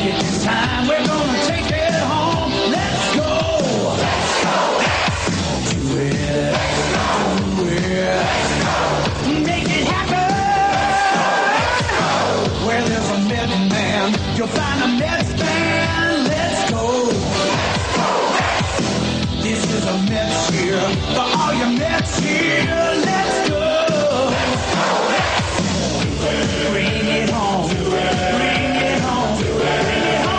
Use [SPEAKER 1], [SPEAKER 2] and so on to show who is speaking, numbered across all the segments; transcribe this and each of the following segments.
[SPEAKER 1] It's time we're gonna take it home. Let's go. Let's go. Do it. Do it. Make it happen. Where there's a Mets man, you'll find a Mets fan. Let's go. Let's go. This is a Mets year for all your Mets here. Let's go. Let's go. Bring it home. Bring it home. Bring it home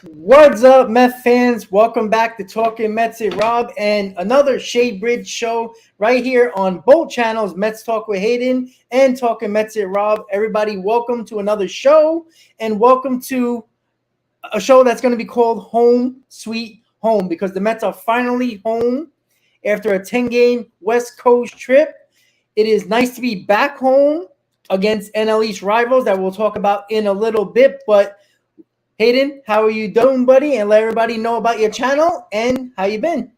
[SPEAKER 2] What's up, Mets fans? Welcome back to Talking Mets with Rob and another SHEA BRIDGE Show right here on both channels, Mets Talk with Hayden and Talking Mets with Rob. Everybody, welcome to another show and welcome to a show that's going to be called Home Sweet Home because the Mets are finally home after a 10-game West Coast trip. It is nice to be back home against NL East rivals that we'll talk about in a little bit, but Hayden, how are you doing, buddy? And let everybody know about your channel and how you been.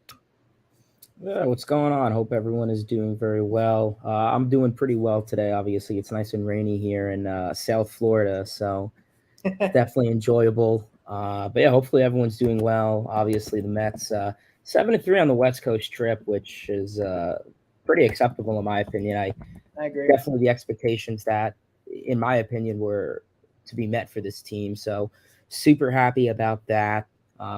[SPEAKER 3] Yeah, what's going on? Hope everyone is doing very well. I'm doing pretty well today. Obviously, it's nice and rainy here in South Florida, so definitely enjoyable. But yeah, hopefully everyone's doing well. Obviously, the Mets 7-3 on the West Coast trip, which is pretty acceptable in my opinion. I
[SPEAKER 2] agree.
[SPEAKER 3] Definitely the expectations that, in my opinion, were to be met for this team. So super happy about that.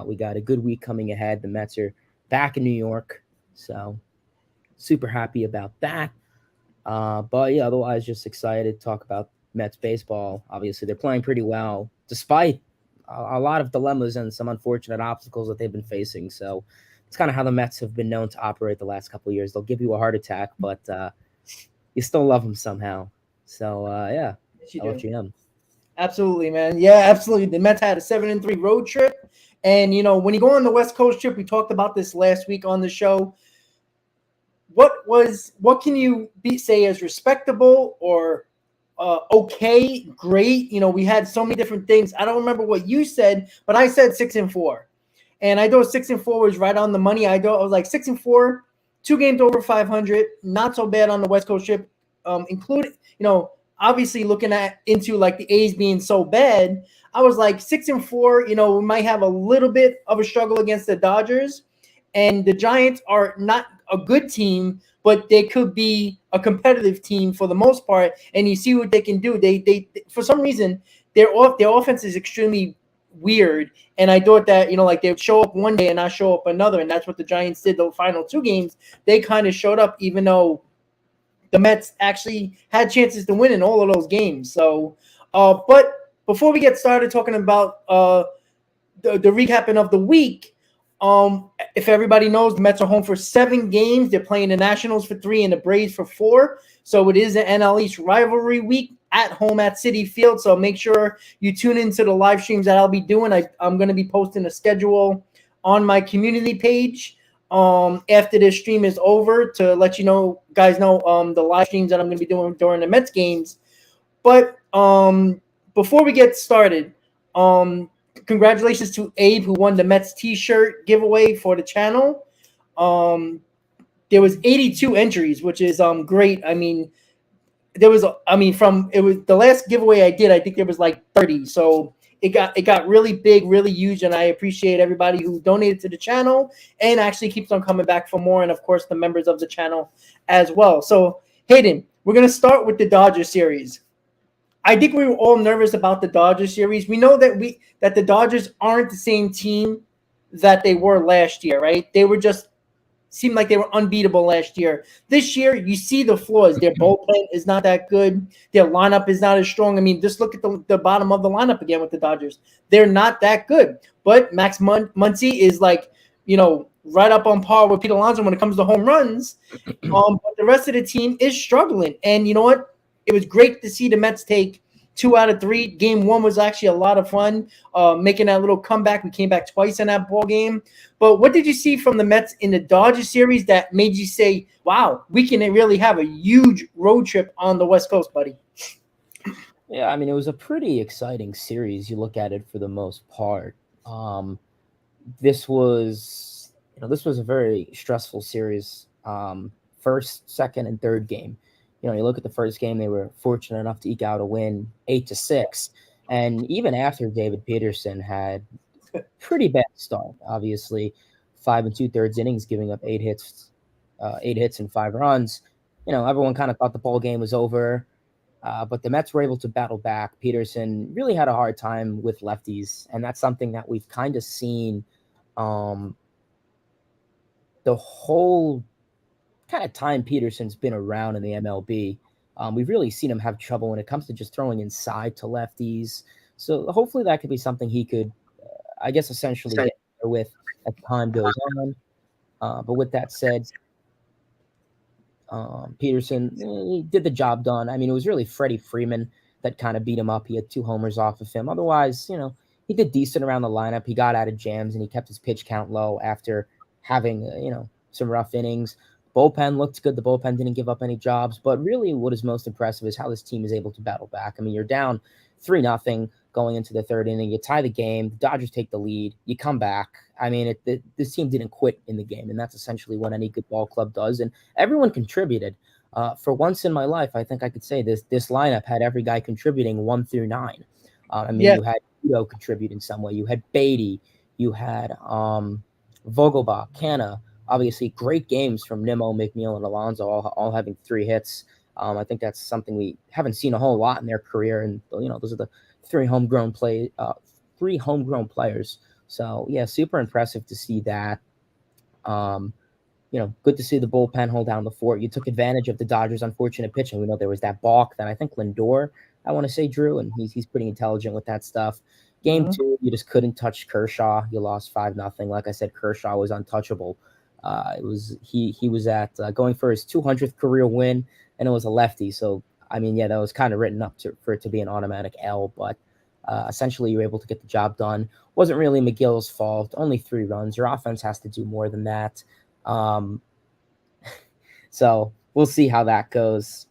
[SPEAKER 3] We got a good week coming ahead. The Mets are back in New York, so super happy about that. But yeah, otherwise just excited to talk about Mets baseball. Obviously, they're playing pretty well, despite a lot of dilemmas and some unfortunate obstacles that they've been facing. So it's kind of how the Mets have been known to operate the last couple of years. They'll give you a heart attack, but you still love them somehow. So yeah,
[SPEAKER 2] Yes,
[SPEAKER 3] I'll let you know.
[SPEAKER 2] Absolutely, man. Yeah, absolutely. The Mets had a 7-3 road trip. And, you know, when you go on the West Coast trip, we talked about this last week on the show. What can you say as respectable or okay, great? You know, we had so many different things. I don't remember what you said, but I said 6-4. And I thought 6-4 was right on the money. I was like 6-4, 2 games over 500, not so bad on the West Coast trip, including, you know, obviously looking into like the A's being so bad, I was like 6-4, you know, we might have a little bit of a struggle against the Dodgers, and the Giants are not a good team, but they could be a competitive team for the most part. And you see what they can do. They for some reason, their offense is extremely weird. And I thought that, you know, like they would show up one day and not show up another. And that's what the Giants did the final 2 games. They kind of showed up, even though the Mets actually had chances to win in all of those games. So, but before we get started talking about the recapping of the week, if everybody knows, the Mets are home for 7 games. They're playing the Nationals for 3 and the Braves for 4. So it is an NL East rivalry week at home at Citi Field. So make sure you tune into the live streams that I'll be doing. I'm going to be posting a schedule on my community page after this stream is over to let you know, guys know the live streams that I'm going to be doing during the Mets games. But before we get started, congratulations to Abe, who won the Mets t-shirt giveaway for the channel. There was 82 entries, which is great. I mean, it was the last giveaway I did, I think there was like 30. So it got really big, really huge, and I appreciate everybody who donated to the channel and actually keeps on coming back for more, and of course the members of the channel as well. So Hayden, we're gonna start with the Dodgers series. I think we were all nervous about the Dodgers series. We know that the Dodgers aren't the same team that they were last year, right? They were just seemed like they were unbeatable last year. This year, you see the flaws. Their bullpen is not that good. Their lineup is not as strong. I mean, just look at the bottom of the lineup again with the Dodgers. They're not that good. But Max Muncy is like, you know, right up on par with Pete Alonso when it comes to home runs. But the rest of the team is struggling. And you know what? It was great to see the Mets take 2 out of 3. Game 1 was actually a lot of fun, making that little comeback. We came back twice in that ball game. But what did you see from the Mets in the Dodgers series that made you say, wow, we can really have a huge road trip on the West Coast, buddy?
[SPEAKER 3] Yeah, I mean, it was a pretty exciting series. You look at it for the most part. This was, this was a very stressful series. First, second, and third game. You look at the first game; they were fortunate enough to eke out a win, 8-6. And even after David Peterson had pretty bad start, obviously, 5 2/3 innings, giving up 8 hits and 5 runs. Everyone kind of thought the ball game was over. But the Mets were able to battle back. Peterson really had a hard time with lefties, and that's something that we've kind of seen the whole kind of time Peterson's been around in the MLB. We've really seen him have trouble when it comes to just throwing inside to lefties. So hopefully that could be something he could, I guess, essentially get better with as time goes on. But with that said, Peterson, he did the job done. I mean, it was really Freddie Freeman that kind of beat him up. He had 2 homers off of him. Otherwise, he did decent around the lineup. He got out of jams and he kept his pitch count low after having, some rough innings. Bullpen looked good. The bullpen didn't give up any jobs. But really what is most impressive is how this team is able to battle back. I mean, you're down 3-0 going into the third inning. You tie the game. The Dodgers take the lead. You come back. I mean, this team didn't quit in the game, and that's essentially what any good ball club does. And everyone contributed. For once in my life, I think I could say this lineup had every guy contributing 1 through 9. You had Tito contribute in some way. You had Beatty. You had Vogelbach, Canna. Obviously, great games from Nimmo, McNeil, and Alonso, all having 3 hits. I think that's something we haven't seen a whole lot in their career, and those are the 3 homegrown players. So yeah, super impressive to see that. Good to see the bullpen hold down the fort. You took advantage of the Dodgers' unfortunate pitching. We know there was that balk that I think Lindor, I want to say, drew, and he's pretty intelligent with that stuff. Game 2, you just couldn't touch Kershaw. You lost 5-0. Like I said, Kershaw was untouchable. He was at going for his 200th career win, and it was a lefty. So I mean, yeah, that was kind of written up for it to be an automatic L. But essentially, you were able to get the job done. Wasn't really McGill's fault. Only 3 runs. Your offense has to do more than that. So we'll see how that goes.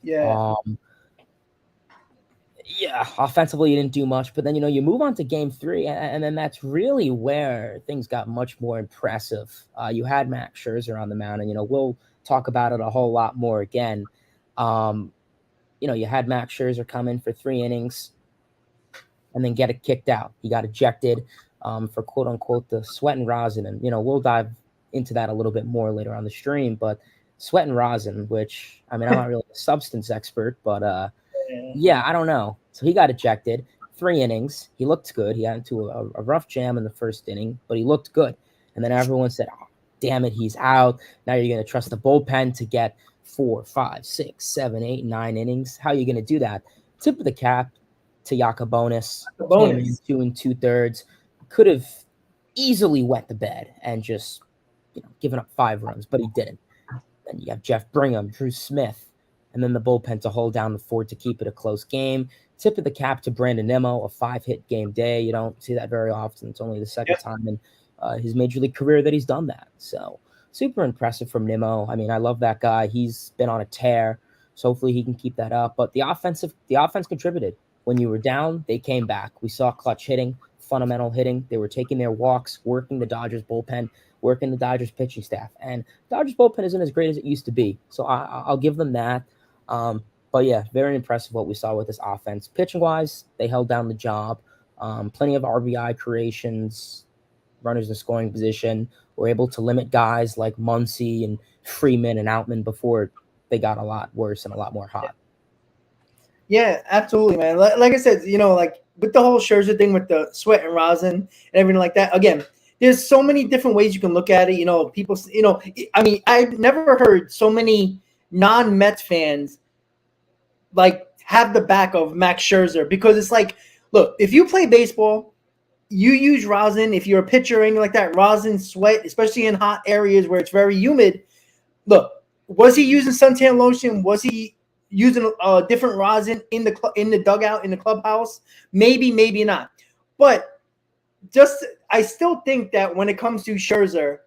[SPEAKER 2] Yeah.
[SPEAKER 3] Offensively, you didn't do much, but then, you move on to game 3, and then that's really where things got much more impressive. You had Max Scherzer on the mound, and, we'll talk about it a whole lot more again. You had Max Scherzer come in for 3 innings and then get it kicked out. He got ejected for quote unquote the sweat and rosin. And, we'll dive into that a little bit more later on the stream, but sweat and rosin, which, I mean, I'm not really a substance expert, but yeah, I don't know. So he got ejected, 3 innings. He looked good. He got into a rough jam in the first inning, but he looked good. And then everyone said, oh, damn it, he's out. Now you're going to trust the bullpen to get 4, 5, 6, 7, 8, 9 innings. How are you going to do that? Tip of the cap to Yacobonis. Came in 2 2/3. Could have easily wet the bed and just, given up 5 runs, but he didn't. Then you have Jeff Brigham, Drew Smith, and then the bullpen to hold down the fort to keep it a close game. Tip of the cap to Brandon Nimmo, a 5-hit game day. You don't see that very often. It's only the second time in his major league career that he's done that. So super impressive from Nimmo. I mean, I love that guy. He's been on a tear, so hopefully he can keep that up. But the offense contributed. When you were down, they came back. We saw clutch hitting, fundamental hitting. They were taking their walks, working the Dodgers bullpen, working the Dodgers pitching staff. And Dodgers bullpen isn't as great as it used to be. So I'll give them that. But yeah, very impressive what we saw with this offense. Pitching-wise, they held down the job. Plenty of RBI creations, runners in scoring position. Were able to limit guys like Muncy and Freeman and Outman before they got a lot worse and a lot more hot.
[SPEAKER 2] Yeah, absolutely, man. Like I said, like with the whole Scherzer thing with the sweat and rosin and everything like that, again, there's so many different ways you can look at it. People, I mean, I've never heard so many non-Mets fans like have the back of Max Scherzer, because it's like, look, if you play baseball, you use rosin. If you're a pitcher or anything like that, rosin, sweat, especially in hot areas where it's very humid. Look, was he using suntan lotion? Was he using a different rosin in the dugout, in the clubhouse? Maybe, maybe not. But I still think that when it comes to Scherzer,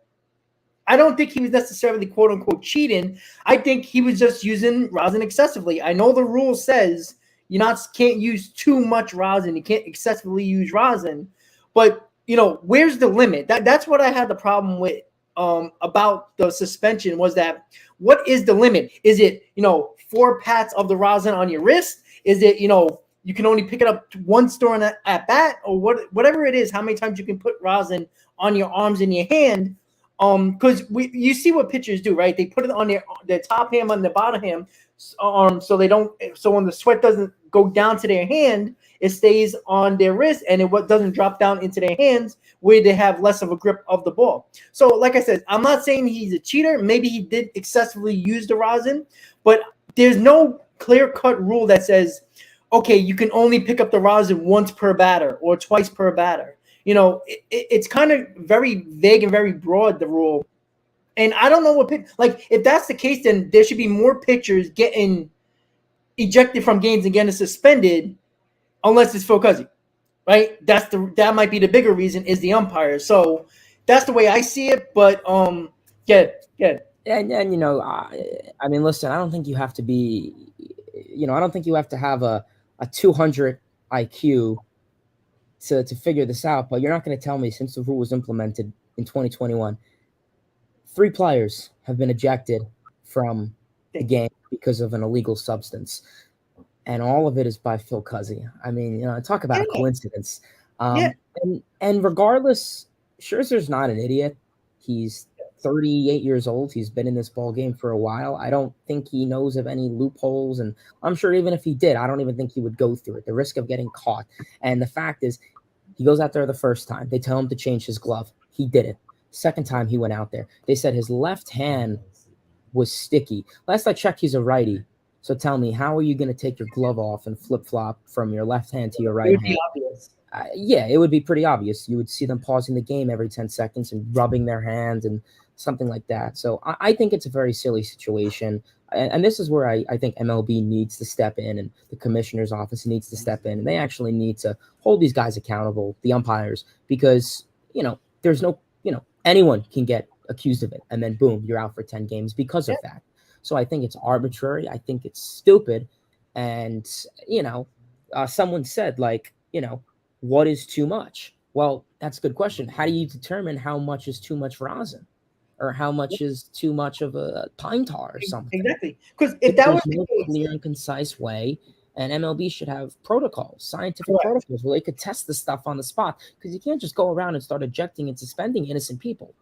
[SPEAKER 2] I don't think he was necessarily quote unquote cheating. I think he was just using rosin excessively. I know the rule says you can't use too much rosin. You can't excessively use rosin. But where's the limit? That's what I had the problem with about the suspension was that what is the limit? Is it 4 pats of the rosin on your wrist? Is it you can only pick it up once during at bat, or whatever it is? How many times you can put rosin on your arms and your hand? Because you see what pitchers do, right? They put it on their top hand on the bottom hand, so when the sweat doesn't go down to their hand, it stays on their wrist and it doesn't drop down into their hands where they have less of a grip of the ball. So, like I said, I'm not saying he's a cheater. Maybe he did excessively use the rosin, but there's no clear-cut rule that says, okay, you can only pick up the rosin once per batter or twice per batter. It's kind of very vague and very broad, the rule. And I don't know if that's the case, then there should be more pitchers getting ejected from games and getting suspended, unless it's Phil Cuzzy, right? That might be the bigger reason is the umpire. So that's the way I see it. But yeah.
[SPEAKER 3] And I mean, listen, I don't think you have to be, I don't think you have to have a 200 IQ to figure this out. But you're not going to tell me, since the rule was implemented in 2021, 3 players have been ejected from the game because of an illegal substance. And all of it is by Phil Cuzzy. I mean, talk about a coincidence. And regardless, Scherzer's not an idiot. He's 38 years old. He's been in this ball game for a while. I don't think he knows of any loopholes. And I'm sure even if he did, I don't even think he would go through it. The risk of getting caught. And the fact is, he goes out there the first time. They tell him to change his glove. He did it. Second time he went out there, they said his left hand was sticky. Last I checked, he's a righty. So tell me, how are you going to take your glove off and flip-flop from your left hand to your right hand?
[SPEAKER 2] Obvious.
[SPEAKER 3] Yeah, it would be pretty obvious. You would see them pausing the game every 10 seconds and rubbing their hands and something like that. So I think it's a very silly situation. And this is where I think MLB needs to step in, and the commissioner's office needs to step in. And they actually need to hold these guys accountable, the umpires, because, there's no, anyone can get accused of it. And then, boom, you're out for 10 games because of that. So I think it's arbitrary. I think it's stupid. And, someone said, what is too much? Well, that's a good question. How do you determine how much is too much rosin, or how much is too much of a pine tar or something?
[SPEAKER 2] Exactly. Because if that was
[SPEAKER 3] no clear and concise way, and MLB should have protocols, scientific protocols, where they could test the stuff on the spot, because you can't just go around and start ejecting and suspending innocent people.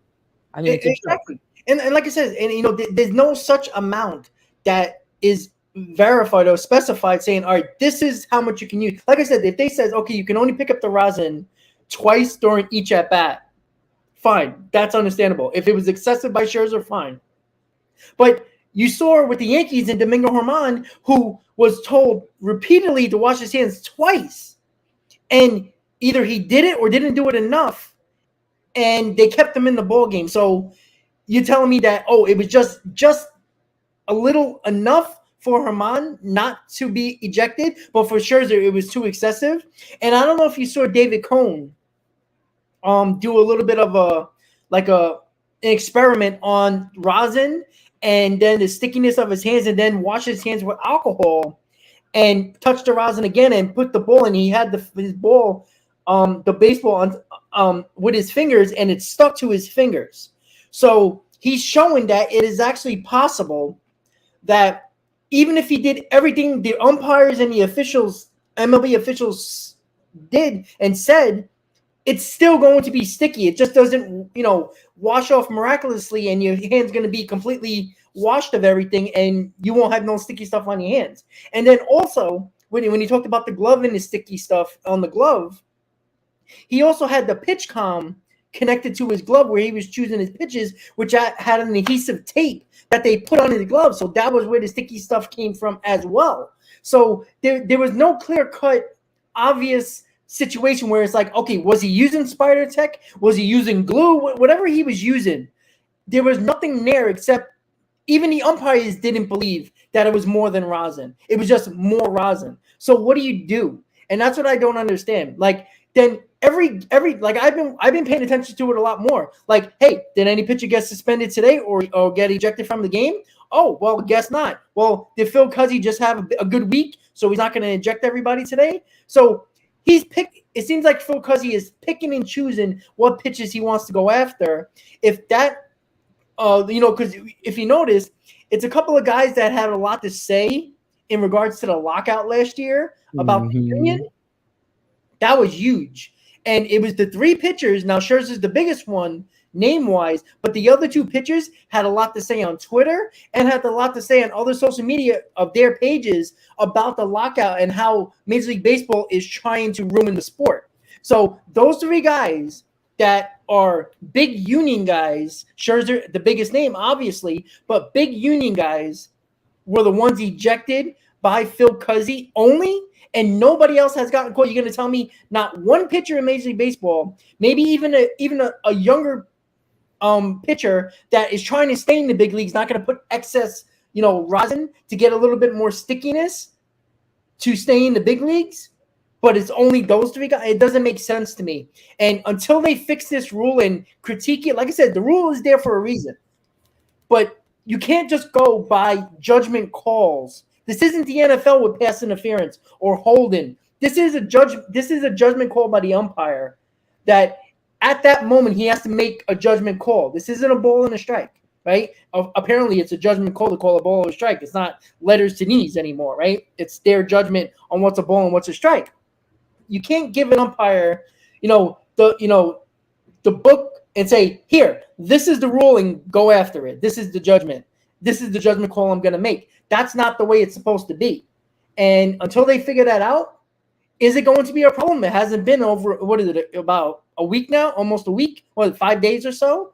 [SPEAKER 3] I mean,
[SPEAKER 2] exactly. And like I said, and there's no such amount that is verified or specified saying, all right, this is how much you can use. Like I said, if they says, okay, you can only pick up the rosin twice during each at bat, fine, that's understandable. If it was excessive by Scherzer, fine. But you saw with the Yankees and Domingo Germán, who was told repeatedly to wash his hands twice, and either he did it or didn't do it enough, and they kept him in the ball game. So you're telling me that, it was just a little enough for Germán not to be ejected, but for Scherzer it was too excessive. And I don't know if you saw David Cohn do a little bit of an experiment on rosin, and then the stickiness of his hands, and then wash his hands with alcohol and touch the rosin again and put the ball in. He had his ball, the baseball on with his fingers, and it stuck to his fingers. So he's showing that it is actually possible that even if he did everything the umpires and the officials, MLB officials, did and said, it's still going to be sticky. It just doesn't, wash off miraculously, and your hand's going to be completely washed of everything, and you won't have no sticky stuff on your hands. And then also, when he talked about the glove and the sticky stuff on the glove, he also had the pitch comm connected to his glove where he was choosing his pitches, which had an adhesive tape that they put on his glove. So that was where the sticky stuff came from as well. So there was no clear-cut, obvious situation where it's like, okay, was he using Spider Tech? Was he using glue? Whatever he was using, there was nothing there except even the umpires didn't believe that it was more than rosin. It was just more rosin. So what do you do? And that's what I don't understand. Then every I've been paying attention to it a lot more. Hey, did any pitcher get suspended today or get ejected from the game? Oh, well, guess not. Well, did Phil Cuzzy just have a good week, so he's not going to eject everybody today? So It seems like Phil Cuzzy is picking and choosing what pitches he wants to go after. If that, because if you notice, it's a couple of guys that had a lot to say in regards to the lockout last year about the union. That was huge. And it was the three pitchers. Now, Scherzer's the biggest one name-wise, but the other two pitchers had a lot to say on Twitter and had a lot to say on other social media of their pages about the lockout and how Major League Baseball is trying to ruin the sport. So those three guys that are big union guys, Scherzer, the biggest name, obviously, but big union guys were the ones ejected by Phil Cuzzy only, and nobody else has gotten caught. You're going to tell me not one pitcher in Major League Baseball, maybe even a younger pitcher that is trying to stay in the big leagues, not going to put excess, rosin to get a little bit more stickiness to stay in the big leagues, but it's only those three guys. It doesn't make sense to me. And until they fix this rule and critique it, like I said, the rule is there for a reason, but you can't just go by judgment calls. This isn't the NFL with pass interference or holding. This is a judgment call by the umpire that at that moment he has to make a judgment call. This isn't a ball and a strike, right? Apparently it's a judgment call to call a ball or a strike. It's not letters to knees anymore, right? It's their judgment on what's a ball and what's a strike. You can't give an umpire, the book and say, here, this is the ruling, go after it. This is the judgment. This is the judgment call I'm going to make. That's not the way it's supposed to be. And until they figure that out, is it going to be a problem? It hasn't been over, about a week now? Almost a week? 5 days or so?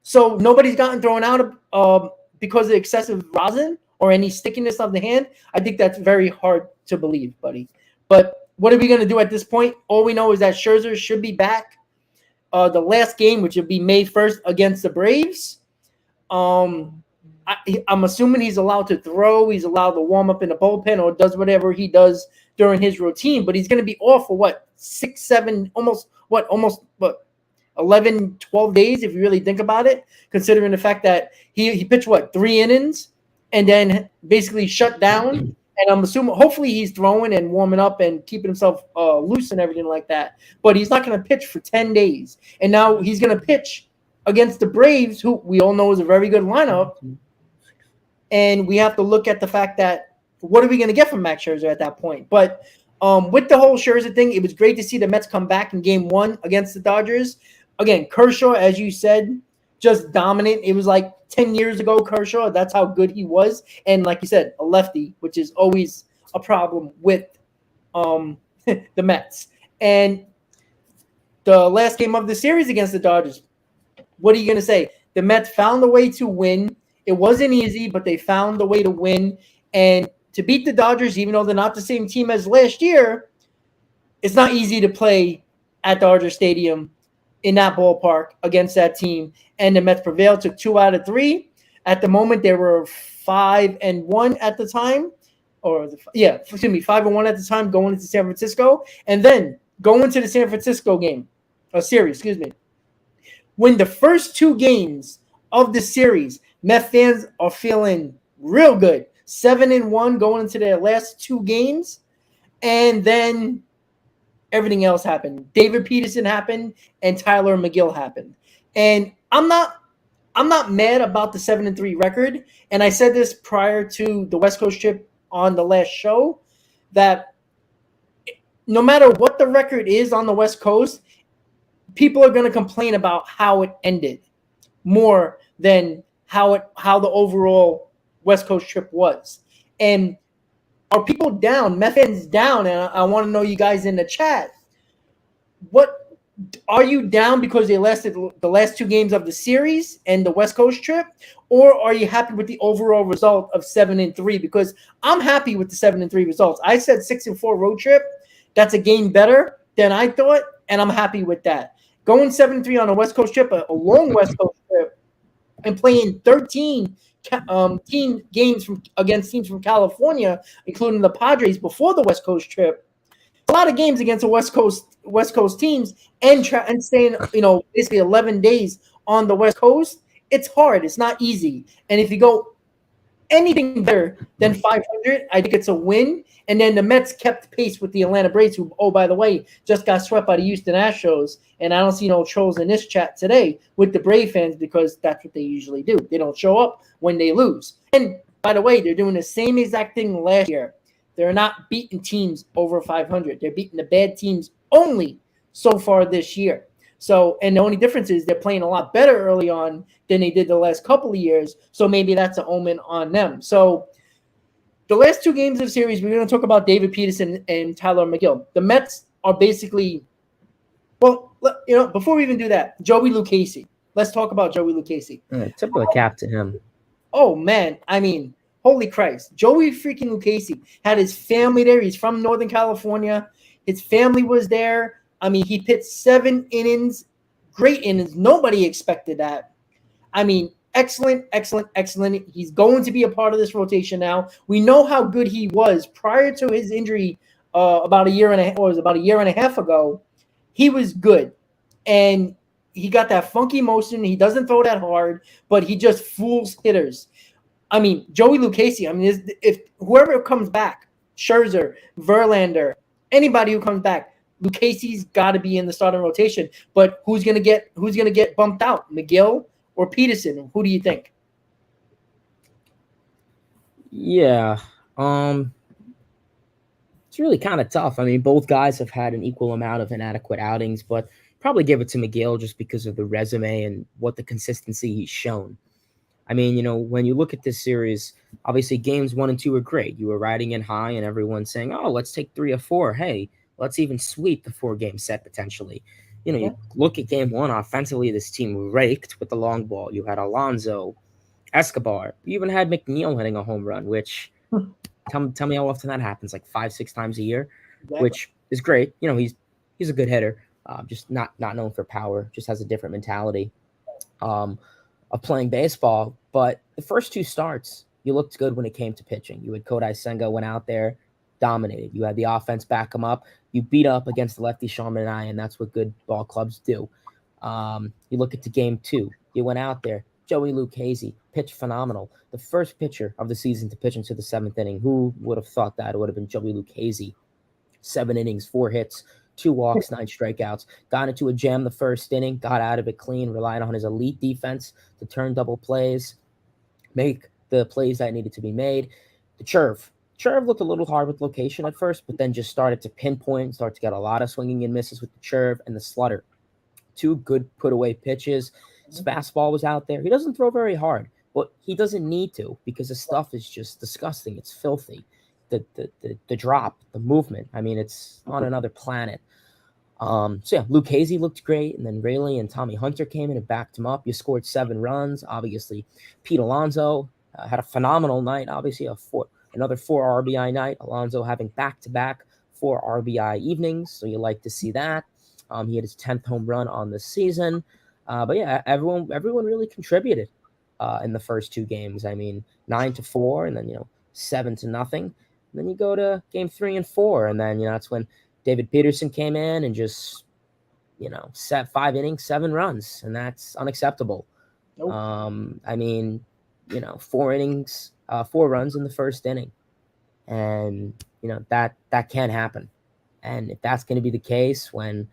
[SPEAKER 2] So nobody's gotten thrown out because of excessive rosin or any stickiness of the hand. I think that's very hard to believe, buddy. But what are we going to do at this point? All we know is that Scherzer should be back. The last game, which would be May 1st against the Braves. I'm assuming he's allowed to throw. He's allowed to warm up in the bullpen or does whatever he does during his routine. But he's going to be off for 6, 7, almost 11, 12 days if you really think about it, considering the fact that he pitched 3 innings and then basically shut down. And I'm assuming hopefully he's throwing and warming up and keeping himself loose and everything like that. But he's not going to pitch for 10 days. And now he's going to pitch against the Braves, who we all know is a very good lineup. And we have to look at the fact that what are we going to get from Max Scherzer at that point? But with the whole Scherzer thing, it was great to see the Mets come back in Game 1 against the Dodgers. Again, Kershaw, as you said, just dominant. It was like 10 years ago, Kershaw. That's how good he was. And like you said, a lefty, which is always a problem with the Mets. And the last game of the series against the Dodgers, what are you going to say? The Mets found a way to win. It wasn't easy, but they found a way to win. And to beat the Dodgers, even though they're not the same team as last year, it's not easy to play at Dodger Stadium in that ballpark against that team. And the Mets prevailed, took 2 out of 3. At the moment, they were 5-1 at the time. 5-1 at the time going into San Francisco. And then going to the San Francisco series. When the first 2 games of the series, Met fans are feeling real good. 7-1 going into their last 2 games. And then everything else happened. David Peterson happened and Tyler McGill happened. And I'm not mad about the 7-3 record. And I said this prior to the West Coast trip on the last show, that no matter what the record is on the West Coast, people are going to complain about how it ended more than how the overall West Coast trip was. And are people down? Met fans down, and I want to know you guys in the chat. What are you down because they lasted the last 2 games of the series and the West Coast trip, or are you happy with the overall result of 7-3? Because I'm happy with the 7-3 results. I said 6-4 road trip. That's a game better than I thought, and I'm happy with that. Going 7-3 on a West Coast trip, a long West Coast trip, and playing 13 team games against teams from California, including the Padres before the West Coast trip. A lot of games against the West Coast teams and staying, basically 11 days on the West Coast. It's hard. It's not easy. And if you go anything better than 500, I think it's a win. And then the Mets kept pace with the Atlanta Braves, who, oh, by the way, just got swept by the Houston Astros. And I don't see no trolls in this chat today with the Brave fans because that's what they usually do. They don't show up when they lose. And by the way, they're doing the same exact thing last year. They're not beating teams over 500. They're beating the bad teams only so far this year. So, and the only difference is they're playing a lot better early on than they did the last couple of years. So maybe that's an omen on them. So the last two games of the series, we're going to talk about David Peterson and Tyler McGill. The Mets are basically, well, before we even do that, Joey Lucchesi. Let's talk about Joey Lucchesi.
[SPEAKER 3] Tip of the cap to him.
[SPEAKER 2] Oh, man. I mean, holy Christ. Joey freaking Lucchesi had his family there. He's from Northern California. His family was there. I mean, he pitched 7 innings, great innings. Nobody expected that. I mean, excellent. He's going to be a part of this rotation now. We know how good he was prior to his injury about a year and a half ago. He was good. And he got that funky motion. He doesn't throw that hard, but he just fools hitters. I mean, Joey Lucchesi, I mean, if whoever comes back, Scherzer, Verlander, anybody who comes back, Lucchesi's got to be in the starting rotation. But who's gonna get bumped out, McGill or Peterson? Who do you think?
[SPEAKER 3] Yeah, it's really kind of tough. I mean, both guys have had an equal amount of inadequate outings, but probably give it to McGill just because of the resume and what the consistency he's shown. I mean, when you look at this series, obviously games 1 and 2 are great. You were riding in high and everyone's saying, oh, let's take 3 or 4. Hey, let's even sweep the 4-game set potentially. You look at game 1, offensively, this team raked with the long ball. You had Alonso, Escobar. You even had McNeil hitting a home run, which tell me how often that happens, like 5-6 times a year,
[SPEAKER 2] Exactly.
[SPEAKER 3] Which is great. He's a good hitter, just not known for power, just has a different mentality of playing baseball. But the first 2 starts, you looked good when it came to pitching. You had Kodai Senga went out there, dominated. You had the offense back him up. You beat up against the lefty Sean Manaea, and that's what good ball clubs do. You look at the game 2. You went out there. Joey Lucchesi pitched phenomenal. The first pitcher of the season to pitch into the 7th inning. Who would have thought that? It would have been Joey Lucchesi. 7 innings, 4 hits, 2 walks, 9 strikeouts. Got into a jam the first inning, got out of it clean, relied on his elite defense to turn double plays, make the plays that needed to be made. The Cherv looked a little hard with location at first, but then just started to pinpoint, started to get a lot of swinging and misses with the Cherv and the Slutter. 2 good put-away pitches. His fastball was out there. He doesn't throw very hard, but he doesn't need to because his stuff is just disgusting. It's filthy. The drop, the movement. I mean, it's on another planet. So yeah, Lucchesi looked great, and then Rayleigh and Tommy Hunter came in and backed him up. You scored 7 runs. Obviously, Pete Alonso had a phenomenal night. Obviously, another 4 RBI night. Alonso having back-to-back 4 RBI evenings, so you like to see that. He had his 10th home run on the season. But yeah, everyone really contributed in the first 2 games. I mean, 9-4, and then 7-0. And then you go to game 3 and 4, and then that's when David Peterson came in and just set 5 innings, 7 runs, and that's unacceptable.
[SPEAKER 2] Nope.
[SPEAKER 3] I mean, 4 innings, 4 runs in the first inning, and that can't happen. And if that's going to be the case, when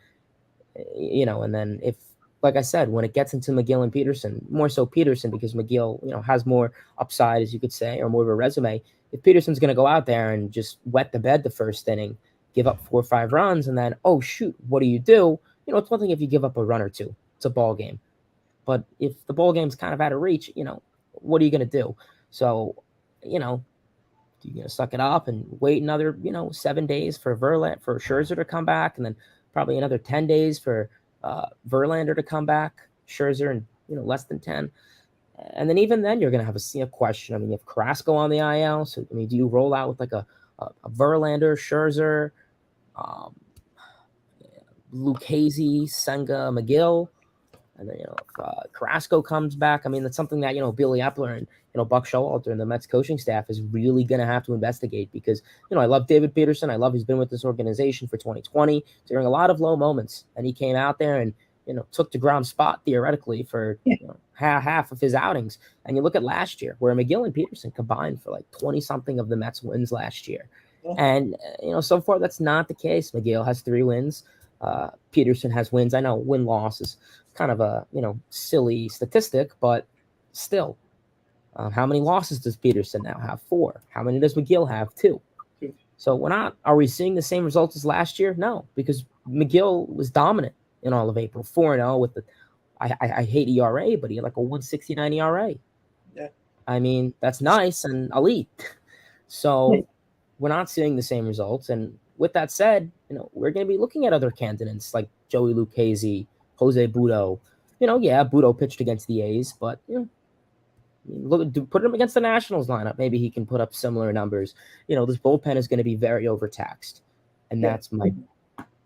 [SPEAKER 3] and then if, like I said, when it gets into McGill and Peterson, more so Peterson because McGill, has more upside, as you could say, or more of a resume. If Peterson's going to go out there and just wet the bed the first inning, give up 4 or 5 runs, and then, oh, shoot, what do? It's one thing if you give up a run or 2. It's a ball game. But if the ball game's kind of out of reach, what are you going to do? So, you're going to suck it up and wait another, 7 days for Scherzer to come back, and then probably another 10 days for Verlander to come back, Scherzer in less than 10. And then even then, you're going to have a question. I mean, you have Carrasco on the IL. So, I mean, do you roll out with like a Verlander, Scherzer, Lucchesi, Senga, McGill? And then, if Carrasco comes back, I mean, that's something that, Billy Epler and, Buck Showalter and the Mets coaching staff is really going to have to investigate because, I love David Peterson. I love he's been with this organization for 2020 during a lot of low moments. And he came out there and took the ground spot theoretically for half of his outings. And you look at last year where McGill and Peterson combined for like 20 something of the Mets wins last year. Yeah. And, so far that's not the case. McGill has 3 wins. Peterson has wins. I know win-loss is kind of a, silly statistic, but still, how many losses does Peterson now have? 4. How many does McGill have? 2. So are we seeing the same results as last year? No, because McGill was dominant in all of April, 4-0 with I hate ERA, but he had like a 1.69 ERA.
[SPEAKER 2] Yeah.
[SPEAKER 3] I mean, that's nice and elite. So we're not seeing the same results. And with that said, we're going to be looking at other candidates like Joey Lucchesi, Jose Butto. Butto pitched against the A's, but put him against the Nationals lineup. Maybe he can put up similar numbers. This bullpen is going to be very overtaxed. And that's my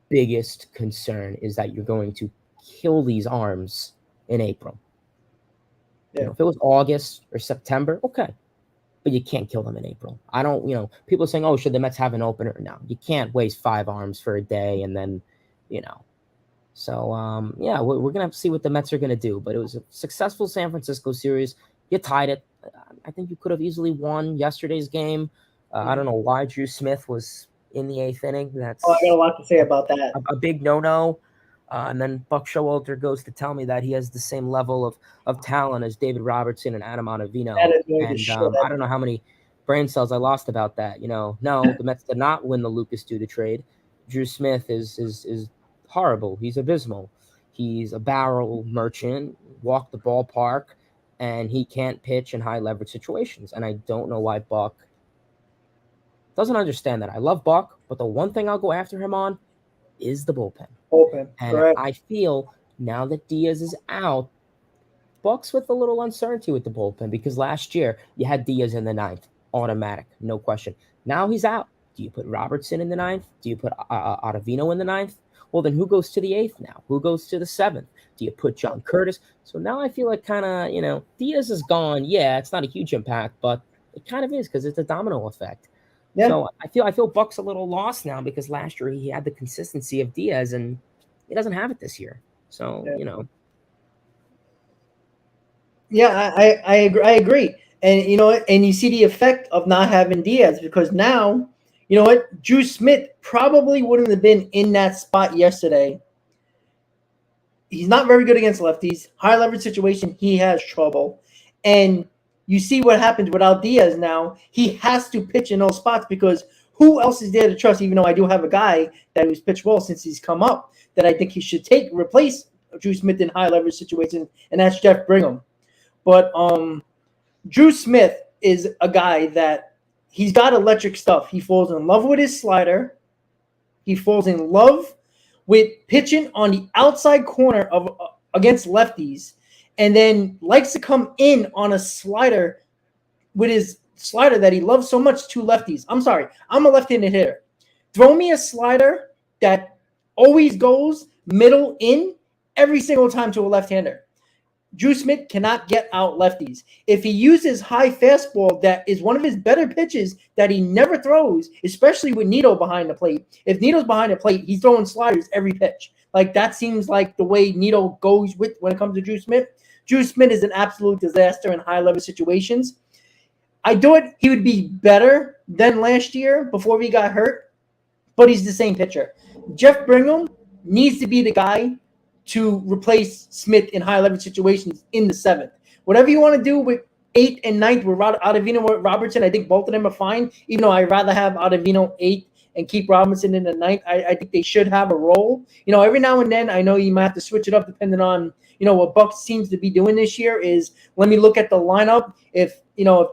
[SPEAKER 3] biggest concern, is that you're going to kill these arms in April.
[SPEAKER 2] Yeah.
[SPEAKER 3] If it was August or September, okay. But you can't kill them in April. I don't, people are saying, oh, should the Mets have an opener? No, you can't waste 5 arms for a day and then, So, we're going to have to see what the Mets are going to do. But it was a successful San Francisco series. You tied it. I think you could have easily won yesterday's game. I don't know why Drew Smith was in the 8th inning.
[SPEAKER 2] I got a lot to say about that.
[SPEAKER 3] A big no-no. And then Buck Showalter goes to tell me that he has the same level of talent as David Robertson and Adam Ottavino. I don't know how many brain cells I lost about that. No, the Mets did not win the Lucas Duda trade. Drew Smith is horrible. He's abysmal. He's a barrel merchant, walk the ballpark, and he can't pitch in high leverage situations. And I don't know why Buck doesn't understand that. I love Buck, but the one thing I'll go after him on is the bullpen. And correct. I feel now that Diaz is out, Buck's with a little uncertainty with the bullpen, because last year you had Diaz in the 9th, automatic, no question. Now he's out. Do you put Robertson in the 9th? Do you put Ottavino in the 9th? Well, then who goes to the 8th now? Who goes to the 7th? Do you put John Curtis? So now I feel like kind of, Diaz is gone. Yeah, it's not a huge impact, but it kind of is because it's a domino effect. Yeah. So I feel Buck's a little lost now, because last year he had the consistency of Diaz and he doesn't have it this year. So,
[SPEAKER 2] Yeah, I agree. And, and you see the effect of not having Diaz, because now, Drew Smith probably wouldn't have been in that spot yesterday. He's not very good against lefties. High leverage situation, he has trouble. And you see what happens without Diaz now. He has to pitch in those spots, because who else is there to trust? Even though I do have a guy that was pitched well since he's come up, that I think he should replace Drew Smith in high leverage situations, and that's Jeff Brigham. But Drew Smith is a guy that he's got electric stuff. He falls in love with his slider. He falls in love with pitching on the outside corner of against lefties, and then likes to come in on a slider with his slider that he loves so much to lefties. I'm sorry, I'm a left-handed hitter. Throw me a slider that always goes middle in every single time to a left-hander. Drew Smith cannot get out lefties. If he uses high fastball, that is one of his better pitches that he never throws, especially with Nito behind the plate. If Nito's behind the plate, he's throwing sliders every pitch. Like, that seems like the way Nito goes with when it comes to Drew Smith. Drew Smith is an absolute disaster in high-level situations. I thought he would be better than last year before he got hurt, but he's the same pitcher. Jeff Brigham needs to be the guy to replace Smith in high-level situations in the 7th. Whatever you want to do with 8th and 9th with Ottavino or Robertson, I think both of them are fine, even though I'd rather have Ottavino 8th and keep Robinson in the 9th. I think they should have a role. Every now and then, I know you might have to switch it up depending on, what Buck seems to be doing this year is, let me look at the lineup. If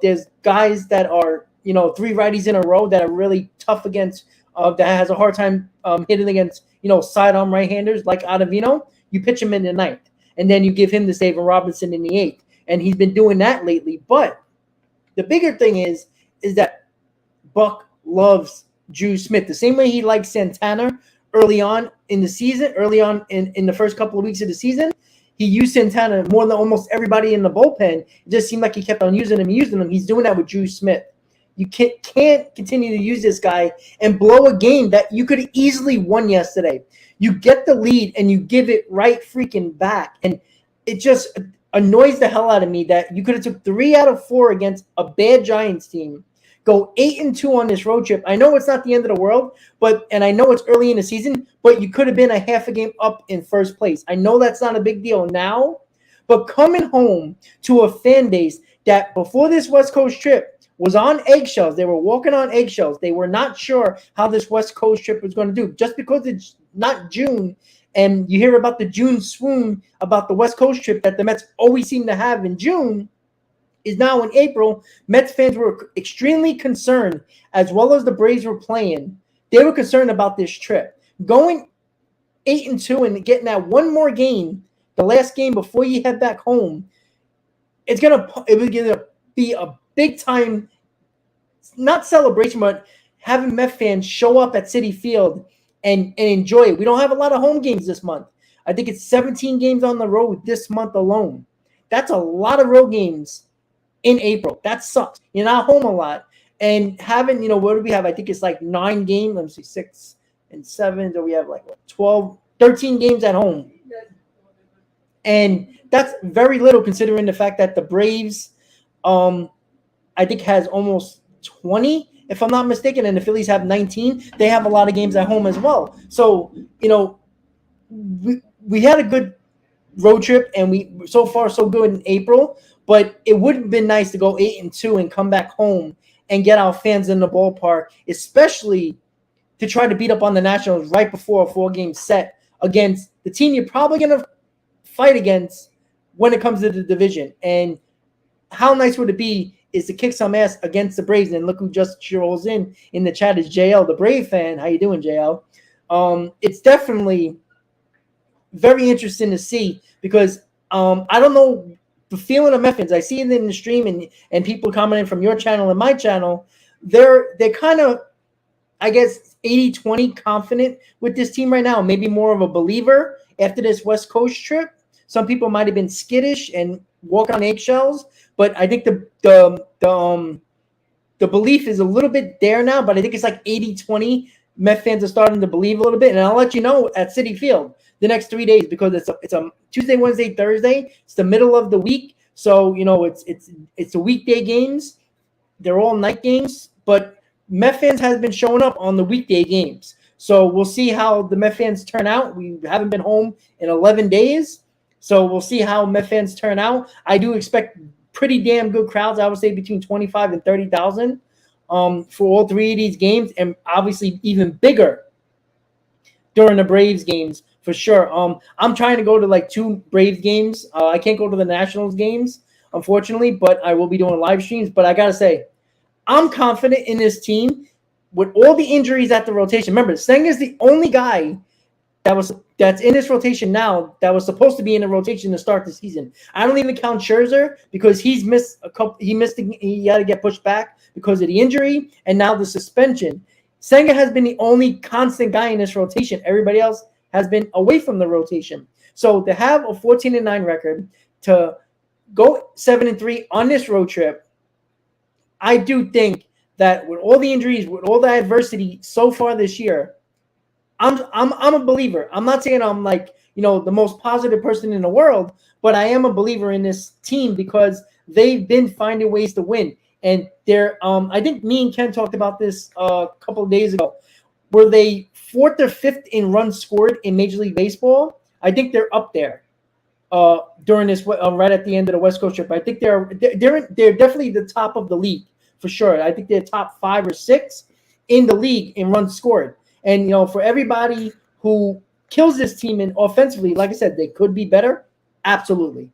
[SPEAKER 2] there's guys that are, 3 righties in a row that are really tough against, that has a hard time hitting against, sidearm right-handers like Ottavino, you pitch him in the 9th. And then you give him the save and Robinson in the 8th. And he's been doing that lately. But the bigger thing is that Buck loves Drew Smith. The same way he liked Santana early on in the season, early on in the first couple of weeks of the season, he used Santana more than almost everybody in the bullpen. It just seemed like he kept on using him. He's doing that with Drew Smith. You can't continue to use this guy and blow a game that you could have easily won yesterday. You get the lead and you give it right freaking back. And it just annoys the hell out of me that you could have took 3 out of 4 against a bad Giants team. Go 8-2 on this road trip. I know it's not the end of the world, and I know it's early in the season, but you could have been a half a game up in first place. I know that's not a big deal now, but coming home to a fan base that before this West Coast trip was on eggshells. They were walking on eggshells. They were not sure how this West Coast trip was going to do. Just because it's not June and you hear about the June swoon about the West Coast trip that the Mets always seem to have in June is now in April. Mets fans were extremely concerned, as well as the Braves were playing. They were concerned about this trip. Going 8-2 and getting that one more game, the last game before you head back home, it was gonna be a big time, not celebration, but having Met fans show up at Citi Field and enjoy it. We don't have a lot of home games this month. I think it's 17 games on the road this month alone. That's a lot of road games in April. That sucks. You're not home a lot. And having, what do we have? I think it's like 9 games. Let me see, 6 and 7. So we have like 12, 13 games at home. And that's very little considering the fact that the Braves, I think, has almost 20, if I'm not mistaken, and the Phillies have 19. They have a lot of games at home as well. So, we had a good road trip, and we so far so good in April. But it would have been nice to go 8-2 and come back home and get our fans in the ballpark, especially to try to beat up on the Nationals right before a 4-game set against the team you're probably going to fight against when it comes to the division. And how nice would it be is to kick some ass against the Braves? And look who just rolls in the chat is JL, the Brave fan. How you doing, JL? It's definitely very interesting to see because I don't know the feeling of Met fans. I see it in the stream and people commenting from your channel and my channel. They're kind of, I guess, 80-20 confident with this team right now. Maybe more of a believer after this West Coast trip. Some people might have been skittish and walk on eggshells, but I think the belief is a little bit there now. But I think it's like 80-20. Met fans are starting to believe a little bit, and I'll let you know at Citi Field the next 3 days because it's a Tuesday, Wednesday, Thursday. It's the middle of the week, so it's the weekday games. They're all night games, but Met fans has been showing up on the weekday games. So we'll see how the Met fans turn out. We haven't been home in 11 days. So we'll see how Met fans turn out. I do expect pretty damn good crowds. I would say between 25 and 30,000 for all 3 of these games, and obviously even bigger during the Braves games for sure. I'm trying to go to like 2 Braves games. I can't go to the Nationals games, unfortunately, but I will be doing live streams. But I got to say, I'm confident in this team with all the injuries at the rotation. Remember, Senga's the only guy that's in this rotation now that was supposed to be in the rotation to start the season. I don't even count Scherzer because he's missed a couple. He had to get pushed back because of the injury and now the suspension. Senga has been the only constant guy in this rotation. Everybody else has been away from the rotation. So to have a 14-9 record, to go 7-3 on this road trip, I do think that with all the injuries, with all the adversity so far this year, I'm a believer. I'm not saying I'm like, the most positive person in the world, but I am a believer in this team because they've been finding ways to win. And they're I think me and Ken talked about this a couple of days ago. Were they 4th or 5th in runs scored in Major League Baseball? I think they're up there during this right at the end of the West Coast trip. I think they're definitely the top of the league for sure. I think they're top 5 or 6 in the league in runs scored. And, for everybody who kills this team in offensively, like I said, they could be better. Absolutely.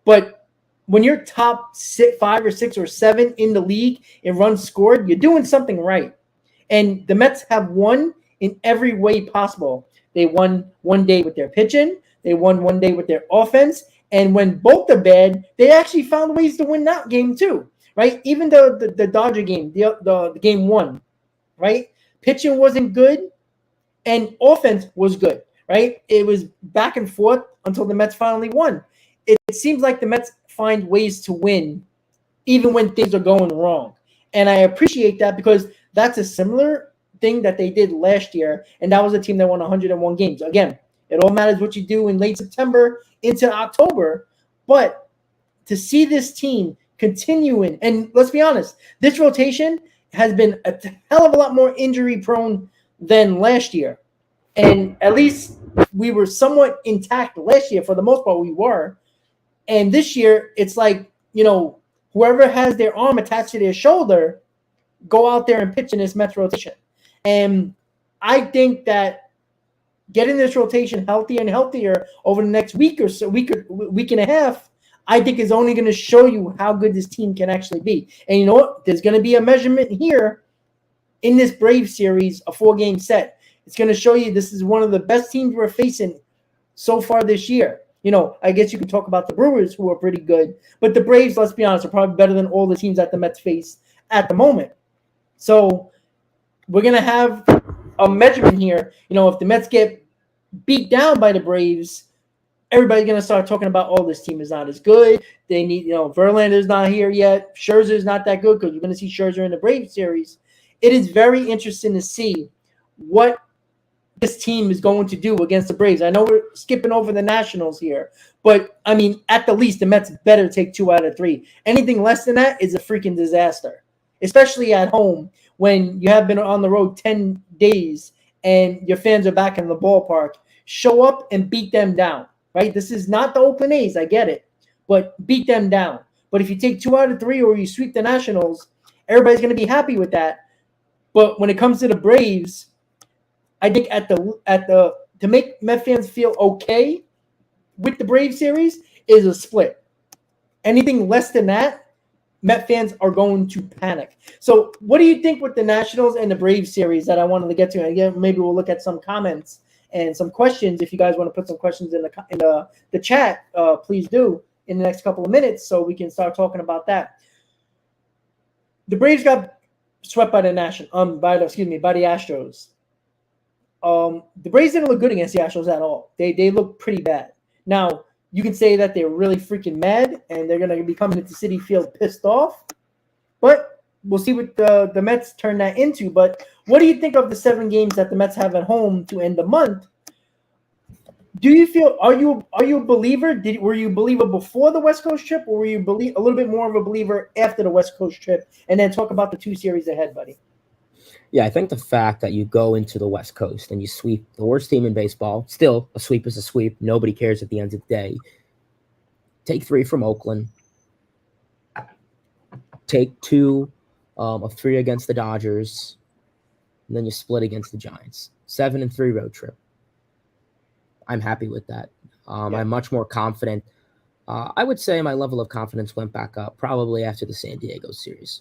[SPEAKER 2] But when you're top 5 or 6 or 7 in the league in runs scored, you're doing something right. And the Mets have won in every way possible. They won one day with their pitching. They won one day with their offense. And when both are bad, they actually found ways to win that game too, right? Even the Dodger game, the game 1, right? Pitching wasn't good, and offense was good, right? It was back and forth until the Mets finally won. It seems like the Mets find ways to win even when things are going wrong. And I appreciate that because that's a similar thing that they did last year. And that was a team that won 101 games. Again, it all matters what you do in late September into October. But to see this team continuing, and let's be honest, this rotation has been a hell of a lot more injury prone than last year. And at least we were somewhat intact last year. For the most part, we were. And this year, it's like, whoever has their arm attached to their shoulder, go out there and pitch in this Mets rotation. And I think that getting this rotation healthier and healthier over the next week or so, week and a half, I think is only going to show you how good this team can actually be. And you know what? There's going to be a measurement here in this Braves series, a 4-game set. It's going to show you this is one of the best teams we're facing so far this year. I guess you can talk about the Brewers, who are pretty good, but the Braves, let's be honest, are probably better than all the teams that the Mets face at the moment. So we're going to have a measurement here. If the Mets get beat down by the Braves, everybody's going to start talking about, this team is not as good. They need, Verlander's not here yet. Scherzer's not that good because we're going to see Scherzer in the Braves series. It is very interesting to see what this team is going to do against the Braves. I know we're skipping over the Nationals here, but, at the least, the Mets better take 2 out of 3. Anything less than that is a freaking disaster, especially at home when you have been on the road 10 days and your fans are back in the ballpark. Show up and beat them down, right? This is not the Oakland A's, I get it, but beat them down. But if you take 2 out of 3 or you sweep the Nationals, everybody's going to be happy with that. But when it comes to the Braves, I think to make Met fans feel okay with the Braves series is a split. Anything less than that, Met fans are going to panic. So what do you think with the Nationals and the Braves series that I wanted to get to? And again, maybe we'll look at some comments and some questions. If you guys want to put some questions in the chat, please do in the next couple of minutes so we can start talking about that. The Braves got swept by the Astros. The Braves didn't look good against the Astros at all. They look pretty bad. Now, you can say that they're really freaking mad and they're going to be coming into Citi Field pissed off. But we'll see what the Mets turn that into. But what do you think of the 7 games that the Mets have at home to end the month? Do you feel are you a believer? Were you a believer before the West Coast trip, or were you a little bit more of a believer after the West Coast trip? And then talk about the 2 series ahead, buddy.
[SPEAKER 3] Yeah, I think the fact that you go into the West Coast and you sweep the worst team in baseball, still a sweep is a sweep. Nobody cares at the end of the day. Take 3 from Oakland. Take 2 of 3 against the Dodgers. And then you split against the Giants. 7-3 road trip. I'm happy with that. I'm much more confident. I would say my level of confidence went back up probably after the San Diego series.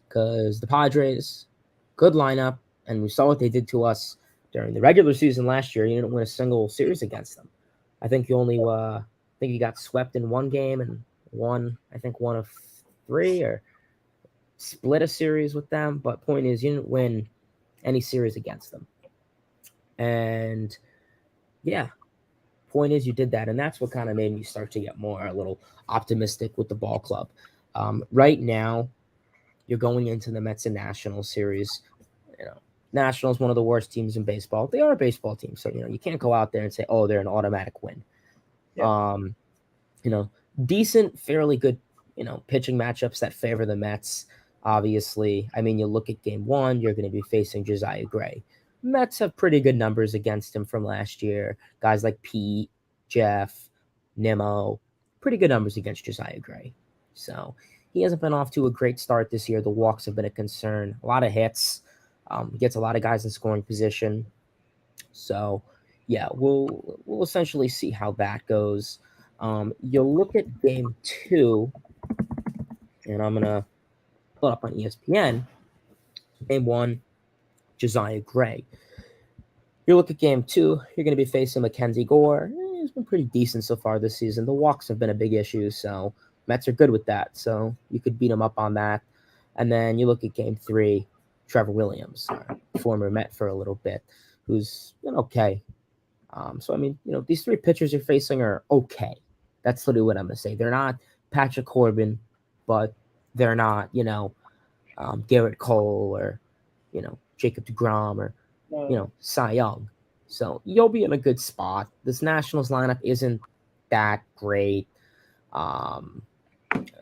[SPEAKER 3] Because the Padres, good lineup, and we saw what they did to us during the regular season last year. You didn't win a single series against them. I think you only you got swept in 1 game and won one of 3 or split a series with them. But point is, you didn't win any series against them. And yeah, point is you did that, and that's what kind of made me start to get a little optimistic with the ball club. Right now, you're going into the Mets and Nationals series. Nationals, one of the worst teams in baseball. They are a baseball team, so you can't go out there and say, they're an automatic win. Yeah. Decent, fairly good, pitching matchups that favor the Mets. Obviously, you look at game 1, you're going to be facing Josiah Gray. Mets have pretty good numbers against him from last year. Guys like Pete, Jeff, Nimmo, pretty good numbers against Josiah Gray. So he hasn't been off to a great start this year. The walks have been a concern. A lot of hits. He gets a lot of guys in scoring position. So, yeah, we'll essentially see how that goes. You'll look at game 2, and I'm going to pull it up on ESPN. Game 1, Josiah Gray. You look at game 2, you're going to be facing Mackenzie Gore. He's been pretty decent so far this season. The walks have been a big issue, so Mets are good with that. So you could beat him up on that. And then you look at game 3, Trevor Williams, former Met for a little bit, who's been okay. These 3 pitchers you're facing are okay. That's literally what I'm going to say. They're not Patrick Corbin, but they're not, Garrett Cole or, Jacob deGrom or,
[SPEAKER 2] No.
[SPEAKER 3] Cy Young. So you'll be in a good spot. This Nationals lineup isn't that great.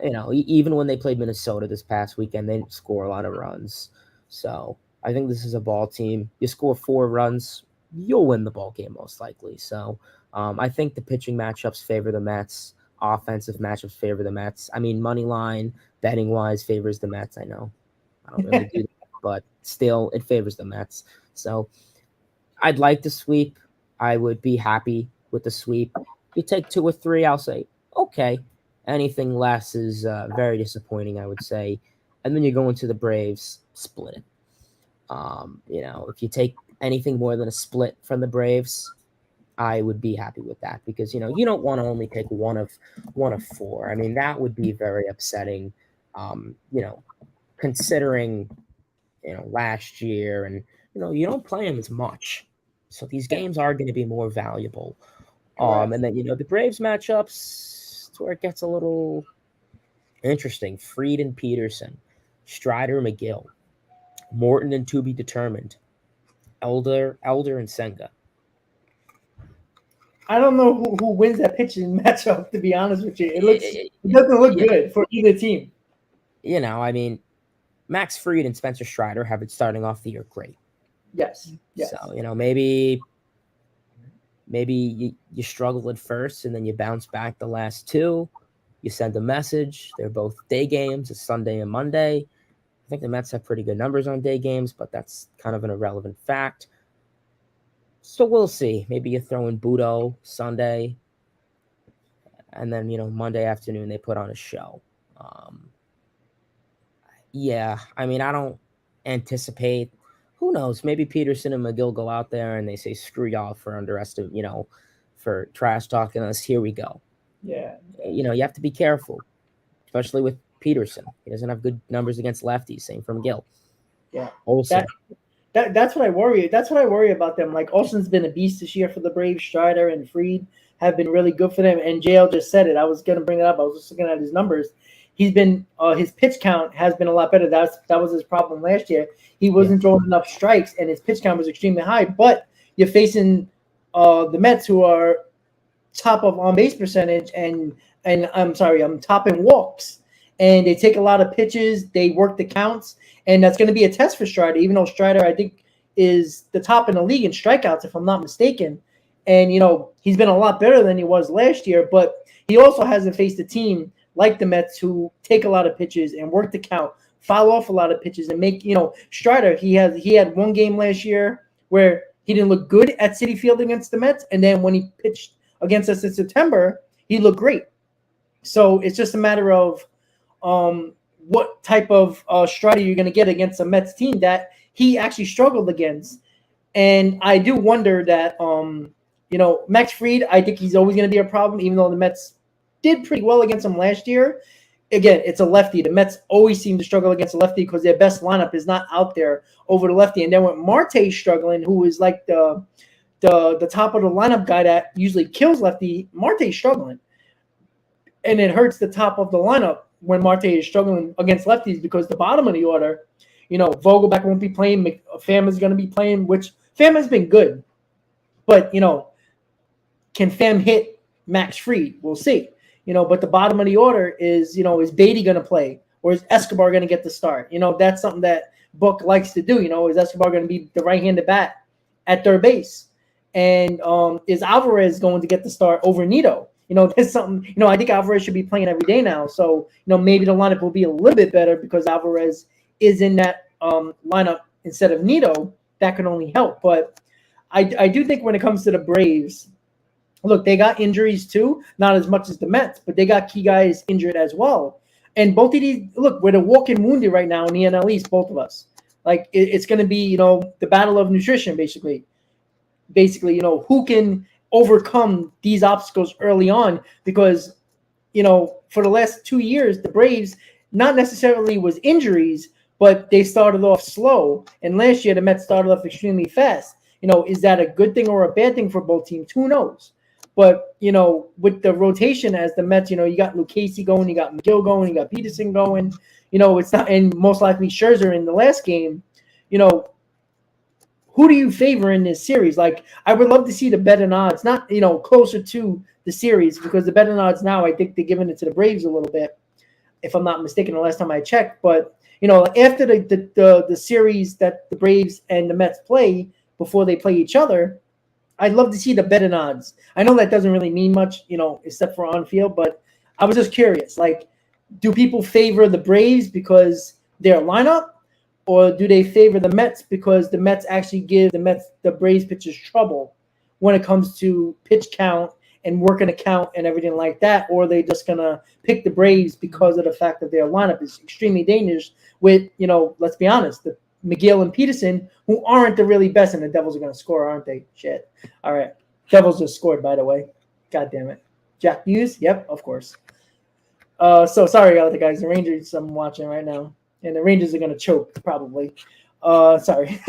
[SPEAKER 3] Even when they played Minnesota this past weekend, they didn't score a lot of runs. So I think this is a ball team. You score 4 runs, you'll win the ball game most likely. So I think the pitching matchups favor the Mets. Offensive matchups favor the Mets. I mean, money line, betting wise, favors the Mets. I know I don't really do that, but still, it favors the Mets. So I'd like to sweep. I would be happy with the sweep. You take 2 or 3, I'll say, okay. Anything less is very disappointing, I would say. And then you go into the Braves, split it. If you take anything more than a split from the Braves, I would be happy with that because you don't want to only take one of 4. I mean, that would be very upsetting. Considering last year and you don't play them as much, so these games are going to be more valuable. And then the Braves matchups. It's where it gets a little interesting. Fried and Peterson, Strider, McGill, Morton and to be determined, Elder and Senga.
[SPEAKER 2] I don't know who wins that pitching matchup. To be honest with you, it doesn't look good for either team.
[SPEAKER 3] I mean, Max Fried and Spencer Strider have it starting off the year great.
[SPEAKER 2] Yes.
[SPEAKER 3] So maybe you struggle at first and then you bounce back the last 2. You send a message. They're both day games. It's Sunday and Monday. I think the Mets have pretty good numbers on day games, but that's kind of an irrelevant fact. So we'll see. Maybe you throw in Budo Sunday, and then, Monday afternoon they put on a show. I mean, I don't anticipate. Who knows? Maybe Peterson and McGill go out there and they say, screw y'all for for trash talking us. Here we go.
[SPEAKER 2] Yeah.
[SPEAKER 3] You have to be careful, especially with Peterson. He doesn't have good numbers against lefties. Same for McGill.
[SPEAKER 2] Yeah.
[SPEAKER 3] Olsen.
[SPEAKER 2] That's what I worry. That's what I worry about them. Like Olsen's been a beast this year for the Braves. Strider and Fried have been really good for them. And JL just said it. I was going to bring it up. I was just looking at his numbers. He's been his pitch count has been a lot better. That was his problem last year. He wasn't throwing enough strikes, and his pitch count was extremely high. But you're facing the Mets, who are top of on base percentage, and I'm top in walks, and they take a lot of pitches. They work the counts, and that's going to be a test for Strider. Even though Strider, I think, is the top in the league in strikeouts, if I'm not mistaken. And he's been a lot better than he was last year, but he also hasn't faced a team like the Mets who take a lot of pitches and work the count, foul off a lot of pitches, and make Strider. He had one game last year where he didn't look good at Citi Field against the Mets, and then when he pitched against us in September, he looked great. So it's just a matter of what type of Strider you're going to get against a Mets team that he actually struggled against. And I do wonder that Max Fried, I think he's always going to be a problem, even though the Mets did pretty well against him last year. Again, it's a lefty. The Mets always seem to struggle against a lefty because their best lineup is not out there over the lefty. And then with Marte struggling, who is like the top of the lineup guy that usually kills lefty, Marte's struggling. And it hurts the top of the lineup when Marte is struggling against lefties because the bottom of the order, Vogelback won't be playing. Pham is going to be playing, which Pham has been good. But, can Pham hit Max Fried? We'll see. But the bottom of the order is, is Beatty going to play or is Escobar going to get the start? That's something that Book likes to do. Is Escobar going to be the right-handed bat at third base? And is Alvarez going to get the start over Nito? There's something, I think Alvarez should be playing every day now. So, maybe the lineup will be a little bit better because Alvarez is in that lineup instead of Nito. That can only help. But I do think when it comes to the Braves, look, they got injuries too, not as much as the Mets, but they got key guys injured as well. And both of these, look, we're the walking wounded right now in the NL East, both of us. Like, it's going to be, the battle of nutrition, basically. Who can overcome these obstacles early on because, for the last 2 years, the Braves, not necessarily was injuries, but they started off slow. And last year, the Mets started off extremely fast. Is that a good thing or a bad thing for both teams? Who knows? But, with the rotation as the Mets, you got Lucchesi going, you got McGill going, you got Peterson going, it's not, and most likely Scherzer in the last game, who do you favor in this series? Like, I would love to see the betting odds, not, closer to the series, because the betting odds now, I think they're giving it to the Braves a little bit, if I'm not mistaken, the last time I checked. But, after the series that the Braves and the Mets play, before they play each other, I'd love to see the betting odds. I know that doesn't really mean much, except for on field, but I was just curious. Like, do people favor the Braves because their lineup, or do they favor the Mets because the Mets actually give the Braves pitchers trouble when it comes to pitch count and working a count and everything like that? Or are they just gonna pick the Braves because of the fact that their lineup is extremely dangerous with, let's be honest, the McGill and Peterson, who aren't the really best, and the Devils are going to score, aren't they? Shit. All right. Devils just scored, by the way. God damn it. Jack Hughes? Yep, of course. So sorry, other guys. The Rangers I'm watching right now, and the Rangers are going to choke, probably. Sorry.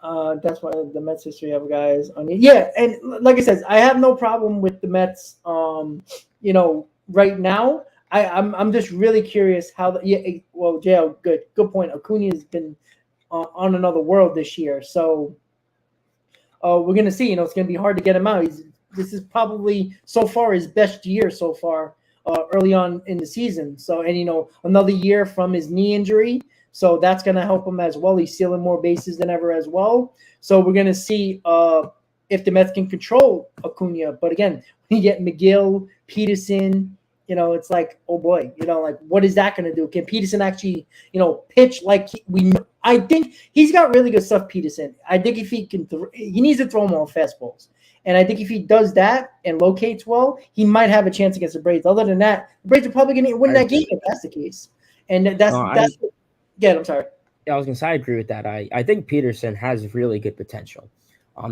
[SPEAKER 2] That's why the Mets history of guys on you. Yeah, and like I said, I have no problem with the Mets, right now. I'm just really curious how JL, good point. Acuna has been on another world this year, so we're gonna see. It's gonna be hard to get him out. This is probably so far his best year so far early on in the season. So, and another year from his knee injury, so that's gonna help him as well. He's stealing more bases than ever as well. So we're gonna see if the Mets can control Acuna. But again, when you get McGill, Peterson. It's like, oh boy, like, what is that going to do? Can Peterson actually, pitch like I think he's got really good stuff, Peterson. I think if he can, he needs to throw more fastballs. And I think if he does that and locates well, he might have a chance against the Braves. Other than that, the Braves are probably going to win that game if that's the case. And that's yeah, I'm sorry.
[SPEAKER 3] Yeah, I was going to say I agree with that. I think Peterson has really good potential.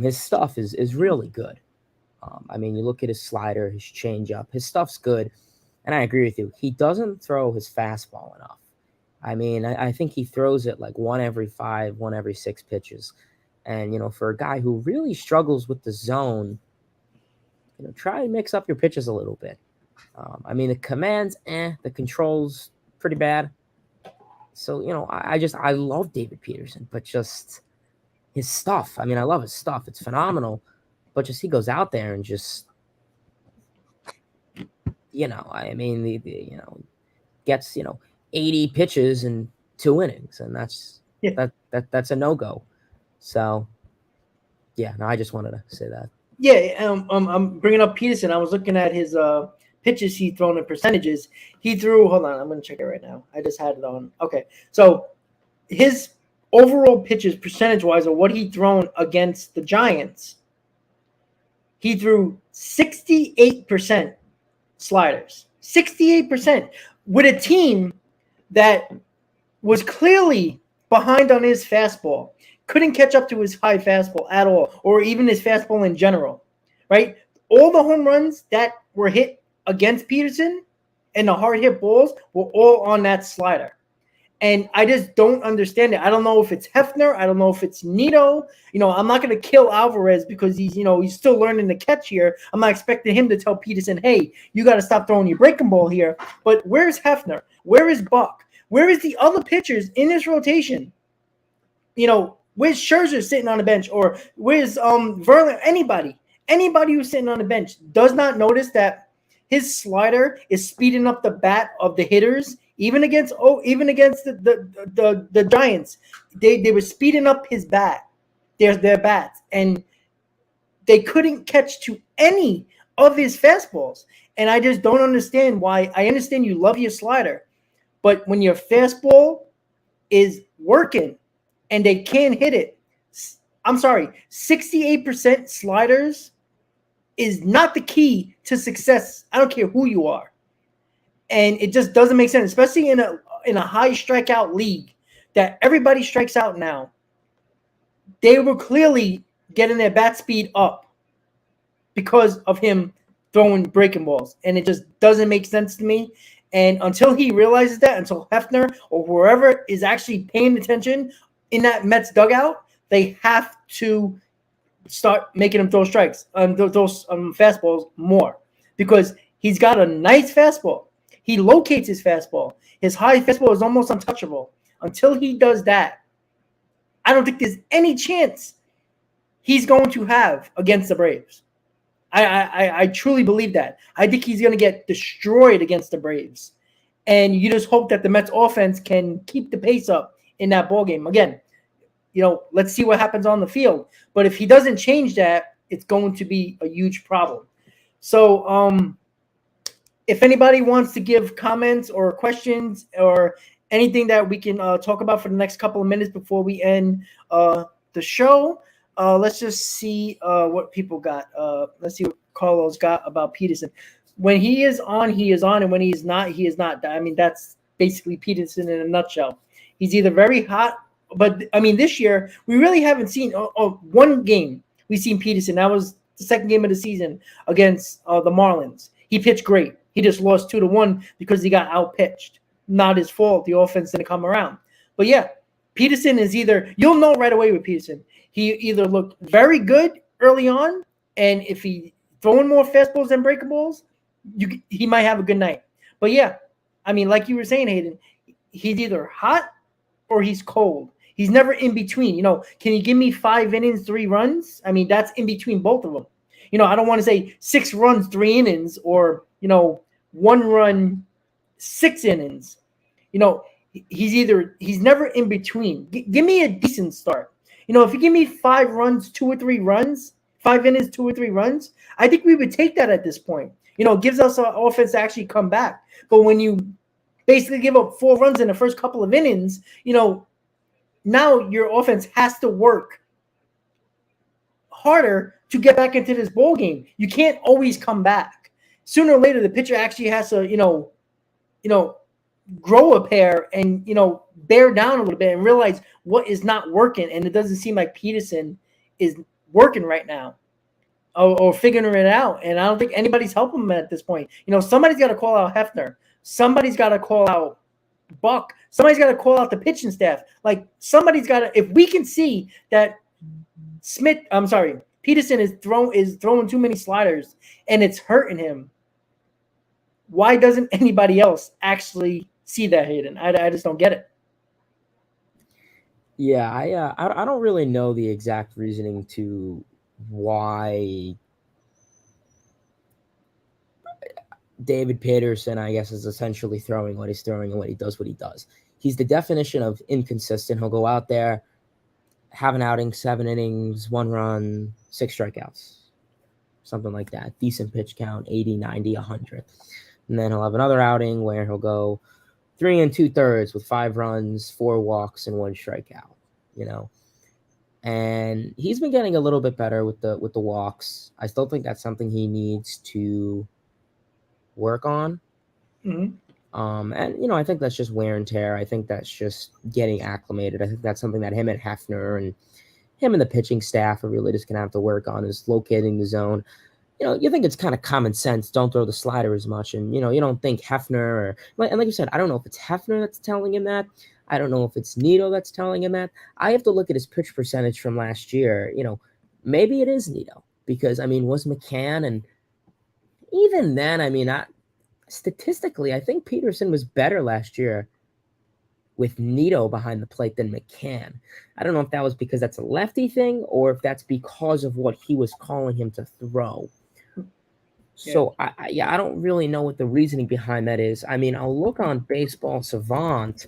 [SPEAKER 3] His stuff is really good. I mean, you look at his slider, his changeup, his stuff's good. And I agree with you. He doesn't throw his fastball enough. I mean, I think he throws it like 1 every 5, 1 every 6 pitches. And, for a guy who really struggles with the zone, try and mix up your pitches a little bit. I mean, the commands, the controls, pretty bad. So, I love David Peterson, but just his stuff. I mean, I love his stuff. It's phenomenal. But just he goes out there and just, I mean, gets, 80 pitches in 2 innings, and that's a no-go. So, yeah, no, I just wanted to say that.
[SPEAKER 2] Yeah, I'm bringing up Peterson. I was looking at his pitches he thrown in percentages. He threw, hold on, I'm going to check it right now. I just had it on. Okay, so his overall pitches percentage-wise of what he thrown against the Giants, he threw 68% sliders. 68% with a team that was clearly behind on his fastball, couldn't catch up to his high fastball at all, or even his fastball in general, right? All the home runs that were hit against Peterson and the hard hit balls were all on that slider. And I just don't understand it. I don't know if it's Hefner. I don't know if it's Nito. I'm not going to kill Alvarez because he's still learning to catch here. I'm not expecting him to tell Peterson, hey, you got to stop throwing your breaking ball here. But where's Hefner? Where is Buck? Where is the other pitchers in this rotation? Where's Scherzer sitting on the bench? Or where's Verlander? Anybody who's sitting on the bench does not notice that his slider is speeding up the bat of the hitters. Even against the Giants, they were speeding up his bat, their bats, and they couldn't catch to any of his fastballs. And I just don't understand why. I understand you love your slider, but when your fastball is working and they can't hit it, I'm sorry, 68% sliders is not the key to success. I don't care who you are. And it just doesn't make sense, especially in a high strikeout league that everybody strikes out now. They were clearly getting their bat speed up because of him throwing breaking balls. And it just doesn't make sense to me. And until he realizes that, until Hefner or whoever is actually paying attention in that Mets dugout, they have to start making him throw strikes, those fastballs more, because he's got a nice fastball. He locates his fastball. His high fastball is almost untouchable. Until he does that, I don't think there's any chance he's going to have against the Braves. I truly believe that. I think he's going to get destroyed against the Braves. And you just hope that the Mets offense can keep the pace up in that ballgame. Again, let's see what happens on the field. But if he doesn't change that, it's going to be a huge problem. So if anybody wants to give comments or questions or anything that we can talk about for the next couple of minutes before we end the show, let's just see what people got. Let's see what Carlos got about Peterson. When he is on, he is on, and when he's not, he is not. I mean, that's basically Peterson in a nutshell. He's either very hot, but I mean, this year we really haven't seen one game. We've seen Peterson. That was the second game of the season against the Marlins. He pitched great. He just lost 2-1 because he got outpitched. Not his fault. The offense didn't come around. But yeah, Peterson is you'll know right away with Peterson. He either looked very good early on, and if he throwing more fastballs than breakables, he might have a good night. But yeah, I mean, like you were saying, Hayden, he's either hot or he's cold. He's never in between. Can you give me 5 innings, 3 runs? I mean, that's in between both of them. I don't want to say 6 runs, 3 innings, or 1 run, 6 innings. He's never in between. Give me a decent start. If you give me 5 runs, 2 or 3 runs, 5 innings, 2 or 3 runs, I think we would take that at this point. It gives us an offense to actually come back. But when you basically give up 4 runs in the first couple of innings, now your offense has to work harder to get back into this ball game. You can't always come back. Sooner or later, the pitcher actually has to, grow a pair and, bear down a little bit and realize what is not working. And it doesn't seem like Peterson is working right now or figuring it out. And I don't think anybody's helping him at this point. Somebody's got to call out Hefner. Somebody's got to call out Buck. Somebody's got to call out the pitching staff. Like, somebody's got to – if we can see that Peterson is throwing too many sliders and it's hurting him, why doesn't anybody else actually see that, Hayden? I just don't get it.
[SPEAKER 3] Yeah, I don't really know the exact reasoning to why David Peterson, I guess, is essentially throwing what he's throwing and what he does. He's the definition of inconsistent. He'll go out there, have an outing, 7 innings, 1 run, 6 strikeouts, something like that. Decent pitch count, 80, 90, 100. And then he'll have another outing where he'll go 3 2/3 with 5 runs, 4 walks, and 1 strikeout. And he's been getting a little bit better with the walks. I still think that's something he needs to work on.
[SPEAKER 2] Mm-hmm.
[SPEAKER 3] And I think that's just wear and tear. I think that's just getting acclimated. I think that's something that him and Hefner and him and the pitching staff are really just gonna have to work on, is locating the zone. You think it's kind of common sense. Don't throw the slider as much. And, you don't think Hefner and like you said, I don't know if it's Hefner that's telling him that. I don't know if it's Nito that's telling him that. I have to look at his pitch percentage from last year. Maybe it is Nito because, was McCann. And even then, statistically, I think Peterson was better last year with Nito behind the plate than McCann. I don't know if that was because that's a lefty thing or if that's because of what he was calling him to throw. So, I don't really know what the reasoning behind that is. I'll look on Baseball Savant.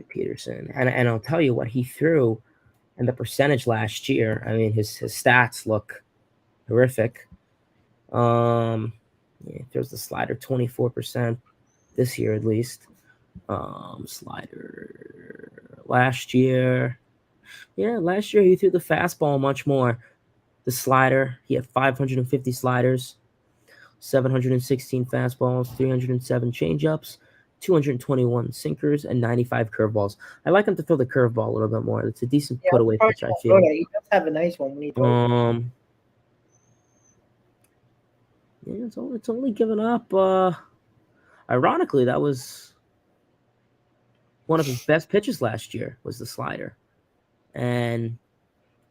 [SPEAKER 3] Peterson. And I'll tell you what he threw and the percentage last year. His stats look horrific. He throws the slider 24% this year at least. Slider last year. Yeah, last year he threw the fastball much more. The slider, he had 550 sliders, 716 fastballs, 307 changeups, 221 sinkers, and 95 curveballs. I like him to throw the curveball a little bit more. It's a decent put away pitch, I feel.
[SPEAKER 2] He does have a nice one when he throws.
[SPEAKER 3] Yeah, it's only given up. Ironically, that was one of his best pitches last year was the slider. And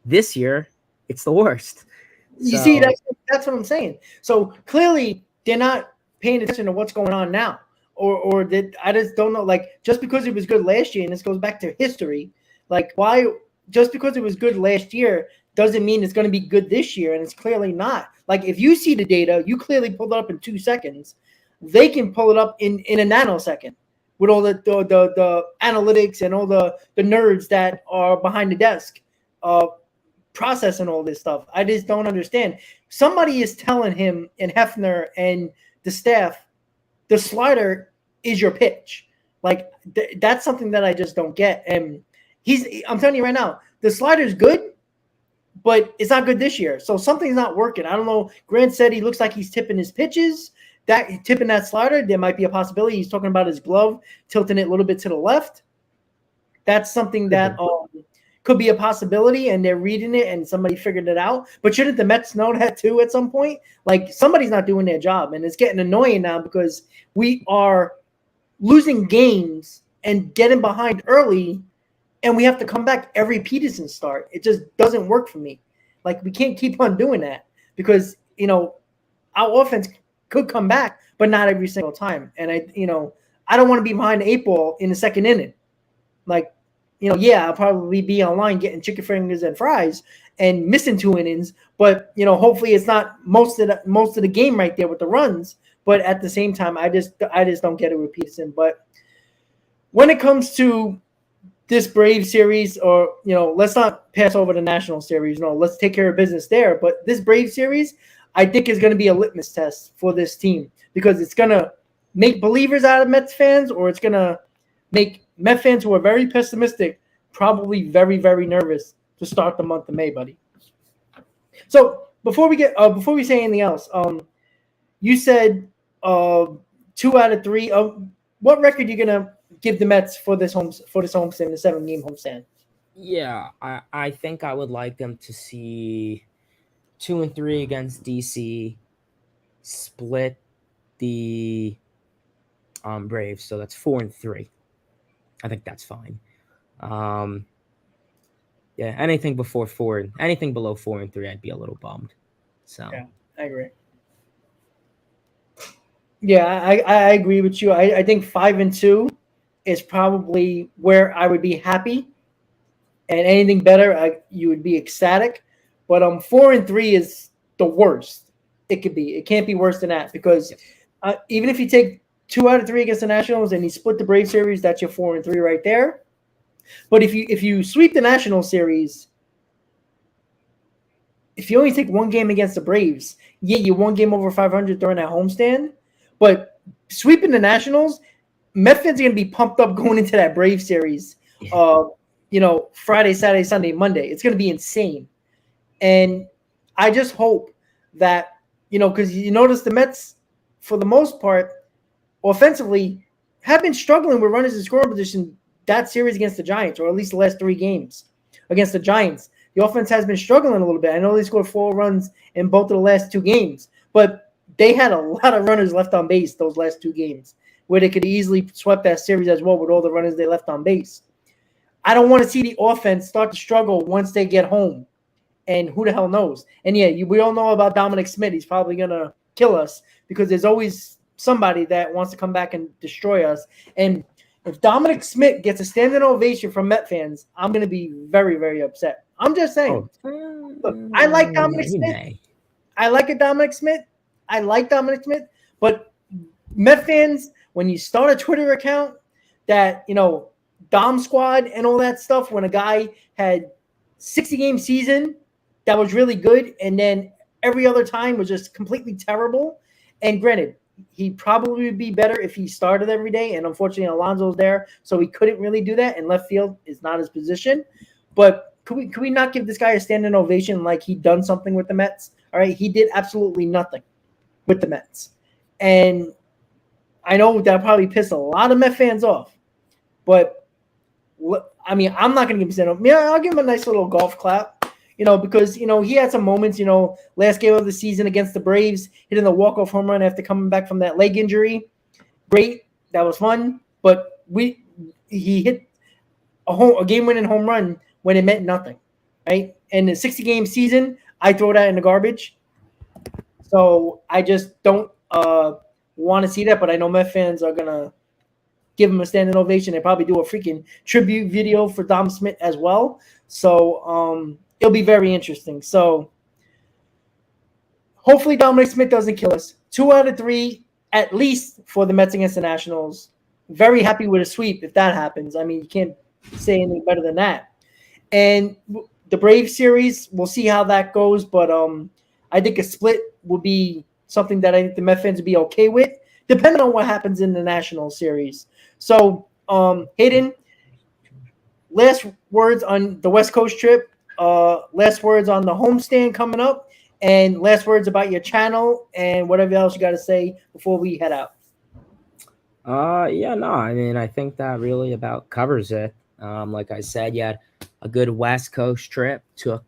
[SPEAKER 3] this year, it's the worst.
[SPEAKER 2] You see, that's what I'm saying. So clearly, they're not paying attention to what's going on now, or that I just don't know. Like, just because it was good last year, and this goes back to history, like why? Just because it was good last year doesn't mean it's going to be good this year, and it's clearly not. Like, if you see the data, you clearly pulled it up in 2 seconds. They can pull it up in a nanosecond with all the analytics and all the nerds that are behind the desk. Processing all this stuff. I just don't understand. Somebody is telling him and Hefner and the staff, the slider is your pitch. Like that's something that I just don't get. And I'm telling you right now, the slider's good, but it's not good this year. So something's not working. I don't know. Grant said he looks like he's tipping his pitches. Tipping that slider, there might be a possibility. He's talking about his glove, tilting it a little bit to the left. That's something that could be a possibility, and they're reading it, and somebody figured it out. But shouldn't the Mets know that too at some point? Like somebody's not doing their job, and it's getting annoying now because we are losing games and getting behind early, and we have to come back every Peterson start. It just doesn't work for me. Like we can't keep on doing that because our offense could come back, but not every single time. And I don't want to be behind the 8 ball in the second inning. Like. I'll probably be online getting chicken fingers and fries and missing 2 innings, but hopefully it's not most of the game right there with the runs. But at the same time, I just don't get it with Peterson. But when it comes to this Brave series, or let's not pass over the National Series. No, let's take care of business there. But this Brave series, I think is going to be a litmus test for this team because it's going to make believers out of Mets fans, or it's going to make Met fans who are very pessimistic probably very, very nervous to start the month of May, buddy. So before we say anything else, you said 2 out of 3. What record are you gonna give the Mets for this homestand, the 7-game homestand?
[SPEAKER 3] Yeah, I think I would like them to see 2-3 against DC, split the Braves, so that's 4-3. I think that's fine. Anything below 4-3, I'd be a little bummed. So
[SPEAKER 2] yeah, I agree. Yeah, I agree with you. I think 5-2 is probably where I would be happy, and anything better, you would be ecstatic. But 4-3 is the worst it could be. It can't be worse than that because even if you take 2 out of 3 against the Nationals, and you split the Brave series. That's your 4-3 right there. But if you sweep the National Series, if you only take 1 game against the Braves, you 1 game over 500 during that homestand. But sweeping the Nationals, Met fans are going to be pumped up going into that Brave series. Friday, Saturday, Sunday, Monday. It's going to be insane, and I just hope that because you notice the Mets, for the most part, offensively, have been struggling with runners in scoring position that series against the Giants, or at least the last 3 games against the Giants. The offense has been struggling a little bit. I know they scored 4 runs in both of the last 2 games, but they had a lot of runners left on base those last 2 games where they could easily swept that series as well with all the runners they left on base. I don't want to see the offense start to struggle once they get home, and who the hell knows? And we all know about Dominic Smith. He's probably going to kill us because there's always somebody that wants to come back and destroy us. And if Dominic Smith gets a standing ovation from Met fans, I'm going to be very, very upset. I'm just saying. Look, I like Dominic Smith. I like Dominic Smith. But Met fans, when you start a Twitter account that, Dom Squad and all that stuff, when a guy had 60-game season that was really good, and then every other time was just completely terrible. And granted, he'd probably be better if he started every day, and unfortunately Alonso's there, so he couldn't really do that, and left field is not his position. But could we not give this guy a standing ovation like he'd done something with the Mets? All right, he did absolutely nothing with the Mets. And I know that probably pissed a lot of Met fans off, but I'm not going to give him a standing ovation. I'll give him a nice little golf clap. Because, he had some moments, last game of the season against the Braves, hitting the walk-off home run after coming back from that leg injury. Great. That was fun. But he hit a game-winning home run when it meant nothing, right? In the 60-game season, I throw that in the garbage. So I just don't want to see that, but I know Met fans are gonna give him a standing ovation. They probably do a freaking tribute video for Dom Smith as well. So it'll be very interesting. So hopefully Dominic Smith doesn't kill us. 2 out of 3 at least for the Mets against the Nationals. Very happy with a sweep if that happens. I mean, you can't say anything better than that. And the Braves series, we'll see how that goes. But I think a split would be something that I think the Met fans would be okay with, depending on what happens in the National series. So, Hayden, last words on the West Coast trip, last words on the homestand coming up, and last words about your channel and whatever else you got to say before we head out.
[SPEAKER 3] Yeah, no, I mean, I think that really about covers it. Like I said, you had a good West Coast trip, took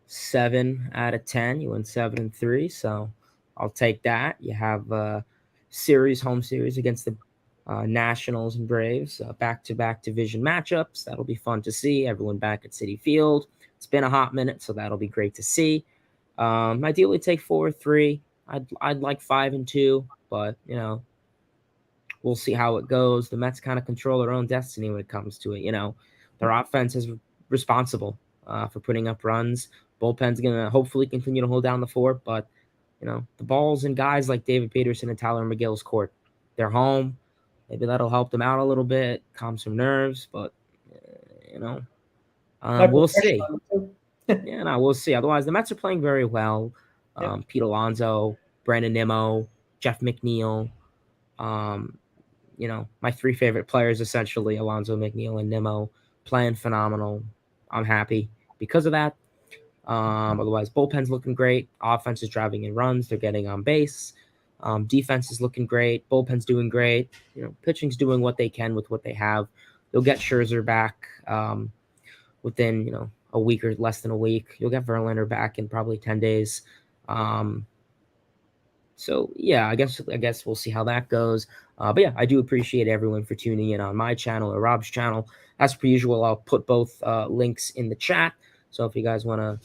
[SPEAKER 3] 7 out of 10. You went 7-3, so I'll take that. You have home series against the Nationals and Braves, back-to-back division matchups. That'll be fun to see. Everyone back at Citi Field. It's been a hot minute, so that'll be great to see. Ideally, take 4-3. I'd like 5-2, but we'll see how it goes. The Mets kind of control their own destiny when it comes to it. Their offense is responsible for putting up runs. Bullpen's gonna hopefully continue to hold down the fort, but the ball's in guys like David Peterson and Tyler McGill's court. They're home. Maybe that'll help them out a little bit, calm some nerves, but we'll see. We'll see. Otherwise, the Mets are playing very well. Pete Alonso, Brandon Nimmo, Jeff McNeil. My 3 favorite players, essentially, Alonso, McNeil, and Nimmo, playing phenomenal. I'm happy because of that. Otherwise, bullpen's looking great. Offense is driving in runs. They're getting on base. Defense is looking great. Bullpen's doing great. Pitching's doing what they can with what they have. You'll get Scherzer back within, a week or less than a week. You'll get Verlander back in probably 10 days. So yeah, I guess we'll see how that goes. But yeah, I do appreciate everyone for tuning in on my channel or Rob's channel. As per usual, I'll put both links in the chat. So if you guys want to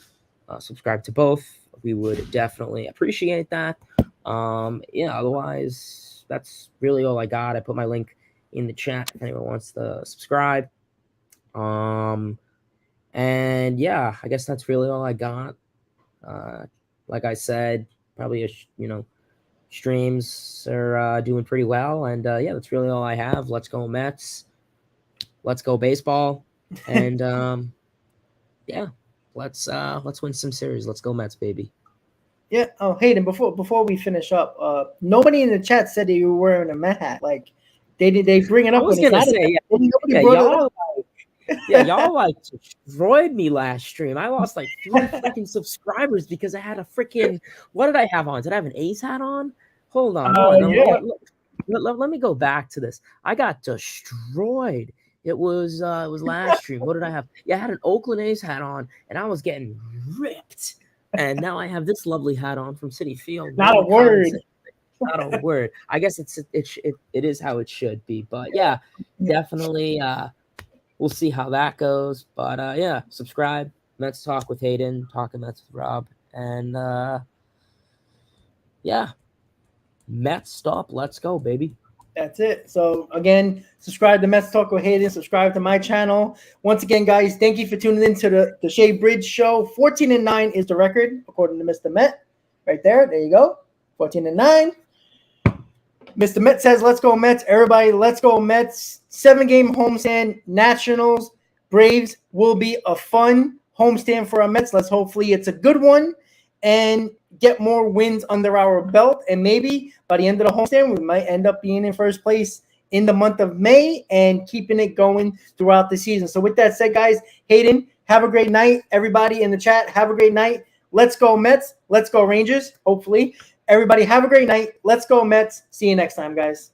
[SPEAKER 3] subscribe to both, we would definitely appreciate that. Otherwise, that's really all I got. I put my link in the chat if anyone wants to subscribe. And yeah, I guess that's really all I got. Like I said, probably streams are doing pretty well, and yeah, that's really all I have. Let's go Mets. Let's go baseball, and yeah, let's win some series. Let's go Mets, baby.
[SPEAKER 2] Yeah. Oh, Hayden, before we finish up, nobody in the chat said that you were wearing a Met hat. Like they bring it up.
[SPEAKER 3] I was gonna say, y'all like destroyed me last stream. I lost like 3 freaking subscribers because I had a freaking. What did I have on? Did I have an A's hat on? Hold on.
[SPEAKER 2] Yeah.
[SPEAKER 3] Let me go back to this. I got destroyed. It was last stream. What did I have? Yeah, I had an Oakland A's hat on, and I was getting ripped. And now I have this lovely hat on from Citi Field.
[SPEAKER 2] Not a word.
[SPEAKER 3] Not a word. I guess it is how it should be. But yeah, definitely. We'll see how that goes. But yeah, subscribe. Mets Talk with Hayden. Talking Mets with Rob. And yeah, Mets stop. Let's go, baby.
[SPEAKER 2] That's it. So again, subscribe to Mets Talk with Hayden. Subscribe to my channel. Once again, guys, thank you for tuning in to the SHEA Bridge Show. 14-9 is the record, according to Mr. Met. Right there. There you go. 14-9. Mr. Met says, let's go Mets. Everybody, let's go Mets. 7-game homestand. Nationals, Braves will be a fun homestand for our Mets. Hopefully it's a good one and get more wins under our belt. And maybe by the end of the homestand, we might end up being in first place in the month of May and keeping it going throughout the season. So with that said, guys, Hayden, have a great night. Everybody in the chat, have a great night. Let's go Mets. Let's go Rangers, hopefully. Everybody have a great night. Let's go Mets. See you next time, guys.